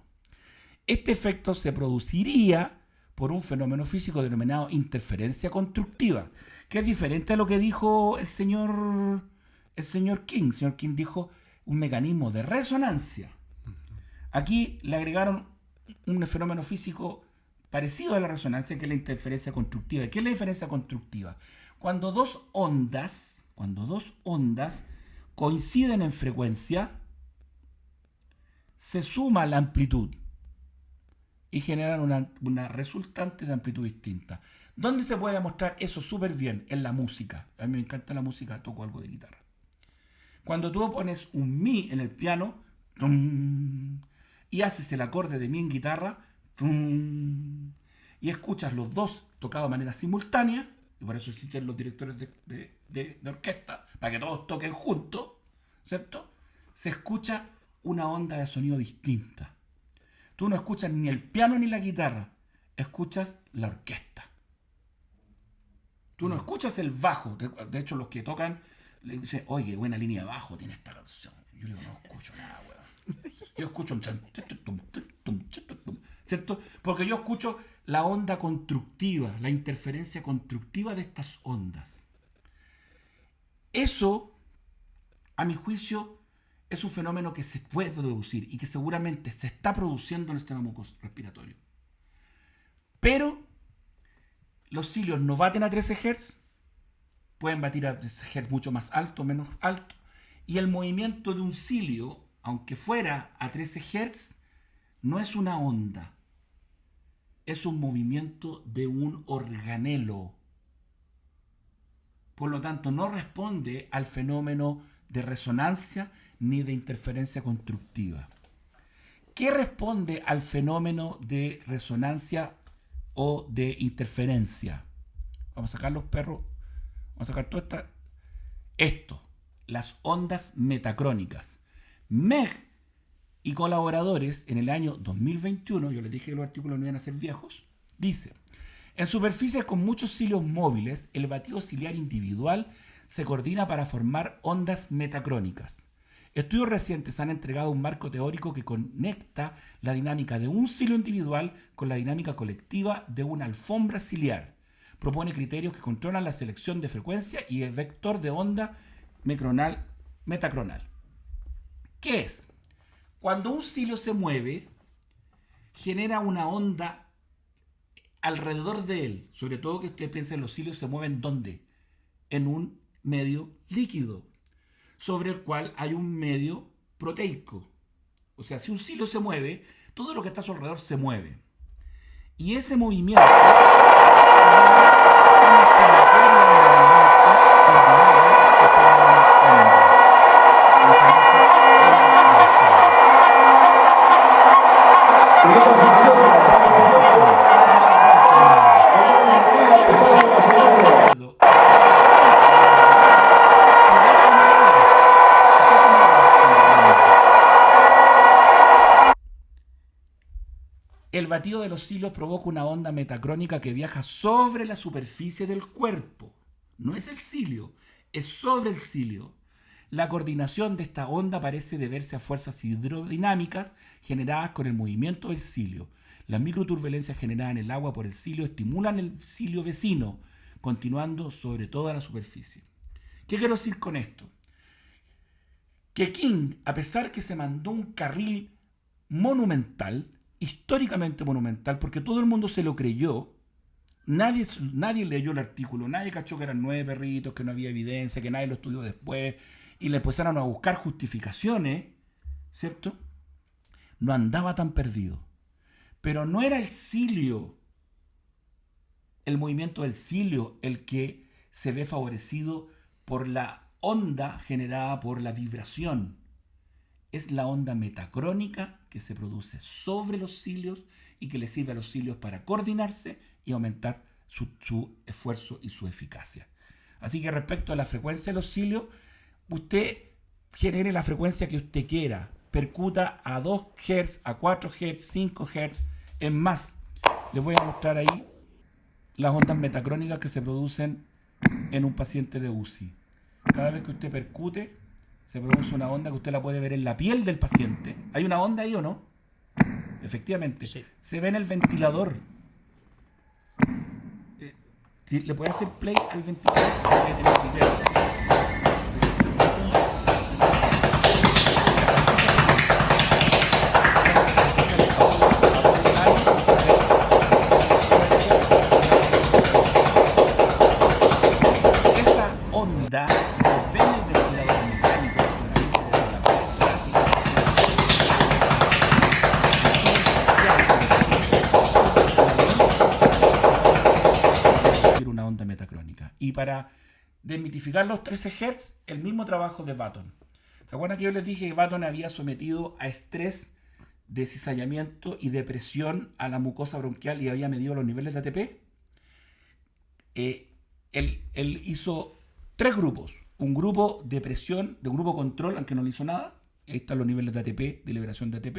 Este efecto se produciría por un fenómeno físico denominado interferencia constructiva, que es diferente a lo que dijo el señor King. El señor King dijo un mecanismo de resonancia. Aquí le agregaron un fenómeno físico parecido a la resonancia, que es la interferencia constructiva. ¿Qué es la diferencia constructiva? Cuando dos ondas coinciden en frecuencia, se suma la amplitud y generan una resultante de amplitud distinta. ¿Dónde se puede demostrar eso súper bien? En la música. A mí me encanta la música, toco algo de guitarra. Cuando tú pones un mi en el piano y haces el acorde de mi en guitarra y escuchas los dos tocados de manera simultánea, y por eso existen los directores de orquesta, para que todos toquen juntos, ¿cierto? Se escucha una onda de sonido distinta. Tú no escuchas ni el piano ni la guitarra, escuchas la orquesta. Tú no escuchas el bajo. De hecho, los que tocan le dicen, oye, qué buena línea de bajo tiene esta canción. Yo digo, no escucho nada, weón. Yo escucho un ¿cierto? Porque yo escucho la onda constructiva, la interferencia constructiva de estas ondas. Eso, a mi juicio, es un fenómeno que se puede producir y que seguramente se está produciendo en el sistema mucoso-respiratorio. Pero los cilios no baten a 13 Hz, pueden batir a 13 Hz mucho más alto o menos alto, y el movimiento de un cilio, aunque fuera a 13 Hz, no es una onda, es un movimiento de un organelo. Por lo tanto, no responde al fenómeno de resonancia ni de interferencia constructiva. ¿Qué responde al fenómeno de resonancia o de interferencia? Vamos a sacar los perros, vamos a sacar todo esto, las ondas metacrónicas. Meg y colaboradores en el año 2021, yo les dije que los artículos no iban a ser viejos, dice: en superficies con muchos cilios móviles, el batido ciliar individual se coordina para formar ondas metacrónicas. Estudios recientes han entregado un marco teórico que conecta la dinámica de un cilio individual con la dinámica colectiva de una alfombra ciliar. Propone criterios que controlan la selección de frecuencia y el vector de onda metacronal. ¿Qué es? Cuando un cilio se mueve, genera una onda alrededor de él. Sobre todo que usted piense, los cilios se mueven ¿dónde? En un medio líquido, sobre el cual hay un medio proteico. O sea, si un cilio se mueve, todo lo que está a su alrededor se mueve. Y ese movimiento una sumatoria de movimientos coordinados que se llama onda. La famosa ola de el batido de los cilios provoca una onda metacrónica que viaja sobre la superficie del cuerpo. No es el cilio, es sobre el cilio. La coordinación de esta onda parece deberse a fuerzas hidrodinámicas generadas con el movimiento del cilio. Las microturbulencias generadas en el agua por el cilio estimulan el cilio vecino, continuando sobre toda la superficie. ¿Qué quiero decir con esto? Que King, a pesar que se mandó un carril monumental, históricamente monumental, porque todo el mundo se lo creyó, nadie leyó el artículo, nadie cachó que eran 9 perritos, que no había evidencia, que nadie lo estudió después, y le empezaron a buscar justificaciones, ¿cierto? No andaba tan perdido. Pero no era el cilio, el movimiento del cilio, el que se ve favorecido por la onda generada por la vibración. Es la onda metacrónica que se produce sobre los cilios y que le sirve a los cilios para coordinarse y aumentar su esfuerzo y su eficacia. Así que respecto a la frecuencia de los cilios, usted genere la frecuencia que usted quiera. Percuta a 2 Hz, a 4 Hz, 5 Hz. Es más, les voy a mostrar ahí las ondas metacrónicas que se producen en un paciente de UCI. Cada vez que usted percute, se produce una onda que usted la puede ver en la piel del paciente. ¿Hay una onda ahí o no? Efectivamente. Sí. Se ve en el ventilador. ¿Le puede hacer play al ventilador? Esa onda se ve en el ventilador mecánico. Una onda metacrónica. Y para desmitificar los 13 Hz, el mismo trabajo de Baton. ¿Se acuerdan que yo les dije que Baton había sometido a estrés de cizallamiento y de presión a la mucosa bronquial y había medido los niveles de ATP? Él hizo 3 grupos. Un grupo de presión, de un grupo control, aunque no le hizo nada. ahí están los niveles de ATP, de liberación de ATP.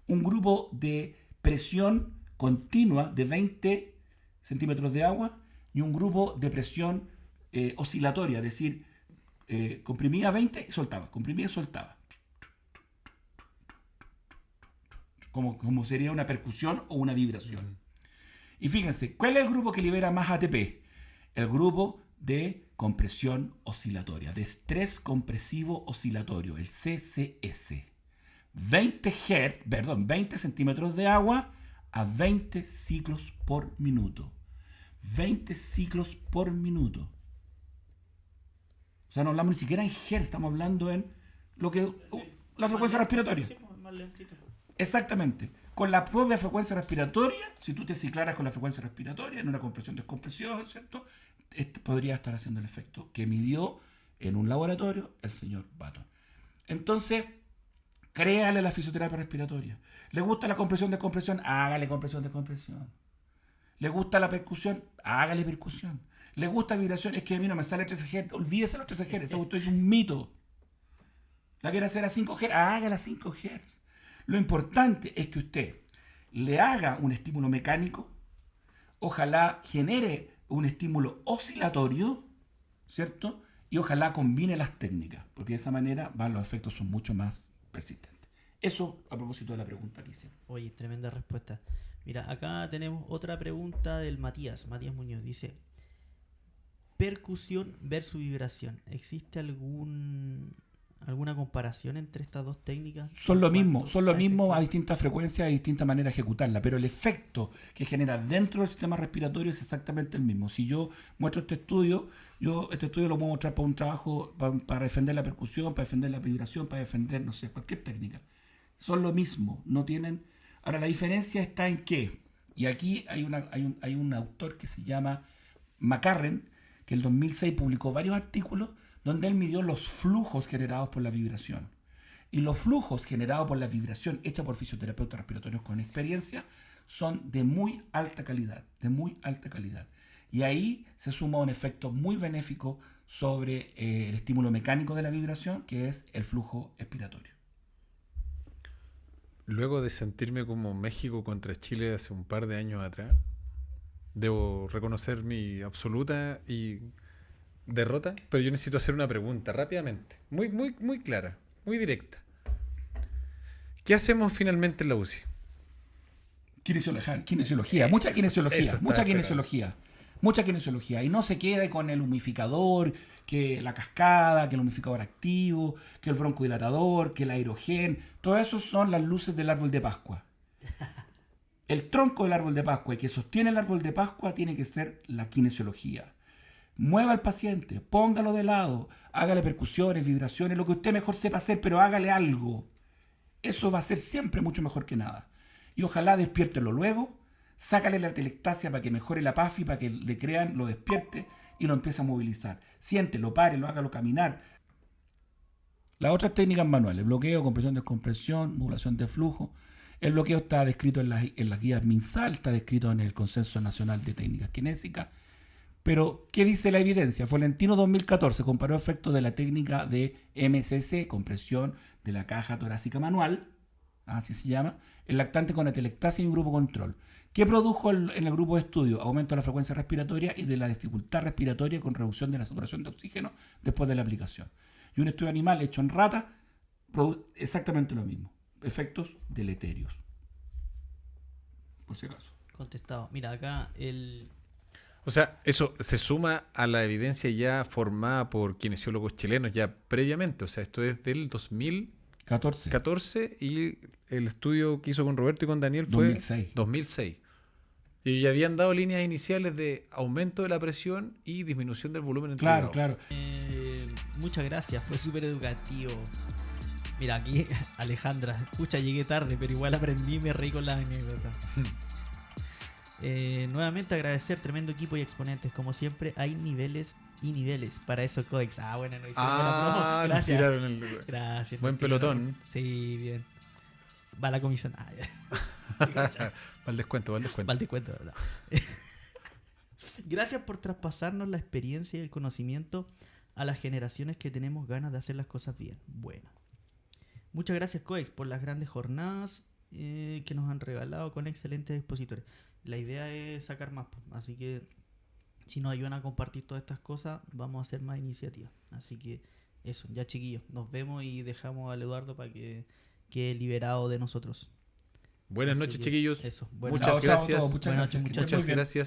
Un grupo de presión continua de 20 centímetros de agua y un grupo de presión oscilatoria, es decir, comprimía 20 y soltaba, comprimía y soltaba. Como sería una percusión o una vibración. Y fíjense, ¿cuál es el grupo que libera más ATP? El grupo de compresión oscilatoria, de estrés compresivo oscilatorio, el CCS. 20 centímetros de agua a 20 ciclos por minuto. 20 ciclos por minuto. O sea, no hablamos ni siquiera en Hz, estamos hablando en lo que la frecuencia respiratoria. Sí, pues, más lentito. Exactamente. Con la propia frecuencia respiratoria, si tú te ciclaras con la frecuencia respiratoria en una compresión-descompresión, ¿cierto? Podría estar haciendo el efecto que midió en un laboratorio el señor Baton. Entonces, créale la fisioterapia respiratoria. ¿Le gusta la compresión-descompresión? Hágale compresión-descompresión. ¿Le gusta la percusión? Hágale percusión. ¿Le gusta vibración? Es que a mí no me sale 13 Hz. Olvídese los 13 Hz. Esto es un mito. ¿La quiere hacer a 5 Hz? Hágala a 5 Hz. Lo importante es que usted le haga un estímulo mecánico, ojalá genere un estímulo oscilatorio, ¿cierto? Y ojalá combine las técnicas, porque de esa manera los efectos son mucho más persistentes. Eso a propósito de la pregunta que hicieron. Oye, tremenda respuesta. Mira, acá tenemos otra pregunta del Matías Muñoz. Dice, percusión versus vibración. ¿Existe alguna comparación entre estas dos técnicas? Son lo mismo a distintas frecuencias y distintas maneras de ejecutarla, pero el efecto que genera dentro del sistema respiratorio es exactamente el mismo. Si yo muestro este estudio lo puedo mostrar para un trabajo, para defender la percusión, para defender la vibración, para defender, no sé, cualquier técnica. Son lo mismo, no tienen... Ahora, la diferencia está en qué, y aquí hay un autor que se llama McCarren, que en el 2006 publicó varios artículos donde él midió los flujos generados por la vibración. Y los flujos generados por la vibración hecha por fisioterapeutas respiratorios con experiencia son de muy alta calidad, Y ahí se suma un efecto muy benéfico sobre el estímulo mecánico de la vibración, que es el flujo expiratorio. Luego de sentirme como México contra Chile hace un par de años atrás, debo reconocer mi absoluta derrota, pero yo necesito hacer una pregunta rápidamente, muy clara, muy directa. ¿Qué hacemos finalmente en la UCI? Kinesiología, mucha kinesiología. Y no se quede con el humidificador, que la cascada, que el humidificador activo, que el broncodilatador, que el aerogen. Todo eso son las luces del árbol de Pascua. El tronco del árbol de Pascua y que sostiene el árbol de Pascua tiene que ser la kinesiología. Mueva al paciente, póngalo de lado, hágale percusiones, vibraciones, lo que usted mejor sepa hacer, pero hágale algo. Eso va a ser siempre mucho mejor que nada. Y ojalá despiértelo luego, sácale la atelectasia para que mejore la PAFI, para que le crean, lo despierte y lo empiece a movilizar. Siéntelo, párelo, hágalo caminar. Las otras técnicas manuales, bloqueo, compresión, descompresión, modulación de flujo. El bloqueo está descrito en las guías MinSal, está descrito en el Consenso Nacional de Técnicas Kinésicas. Pero, ¿qué dice la evidencia? Florentino 2014 comparó efectos de la técnica de MCC, compresión de la caja torácica manual, así se llama, el lactante con atelectasia y un grupo control. ¿Qué produjo en el grupo de estudio? Aumento de la frecuencia respiratoria y de la dificultad respiratoria con reducción de la saturación de oxígeno después de la aplicación. Y un estudio animal hecho en rata produce exactamente lo mismo. Efectos deleterios. Por si acaso. Contestado. Mira, acá O sea, eso se suma a la evidencia ya formada por kinesiólogos chilenos ya previamente. O sea, esto es del 2014 y el estudio que hizo con Roberto y con Daniel fue 2006. Y ya habían dado líneas iniciales de aumento de la presión y disminución del volumen entregado. Claro. Muchas gracias, fue súper educativo. Mira, aquí Alejandra, escucha, llegué tarde, pero igual aprendí y me reí con la anécdota. Nuevamente agradecer, tremendo equipo y exponentes. Como siempre, hay niveles y niveles. Para eso Codex. Bueno, no hicieron la promo. Gracias. Tiraron el... Gracias. Buen pelotón. Sí, bien. Va la comisión. Va el descuento. Va el descuento, ¿verdad? Gracias por traspasarnos la experiencia y el conocimiento a las generaciones que tenemos ganas de hacer las cosas bien. Bueno. Muchas gracias, Coex, por las grandes jornadas que nos han regalado con excelentes expositores. La idea es sacar más, po, así que si nos ayudan a compartir todas estas cosas, vamos a hacer más iniciativas. Así que eso, ya chiquillos, nos vemos y dejamos al Eduardo para que quede liberado de nosotros. Buenas Así noches, que chiquillos. eso, buenas Muchas noches. Chao, chao a gracias. todos. Muchas Buenas gracias. noches, Que estén muy Muchas bien. gracias.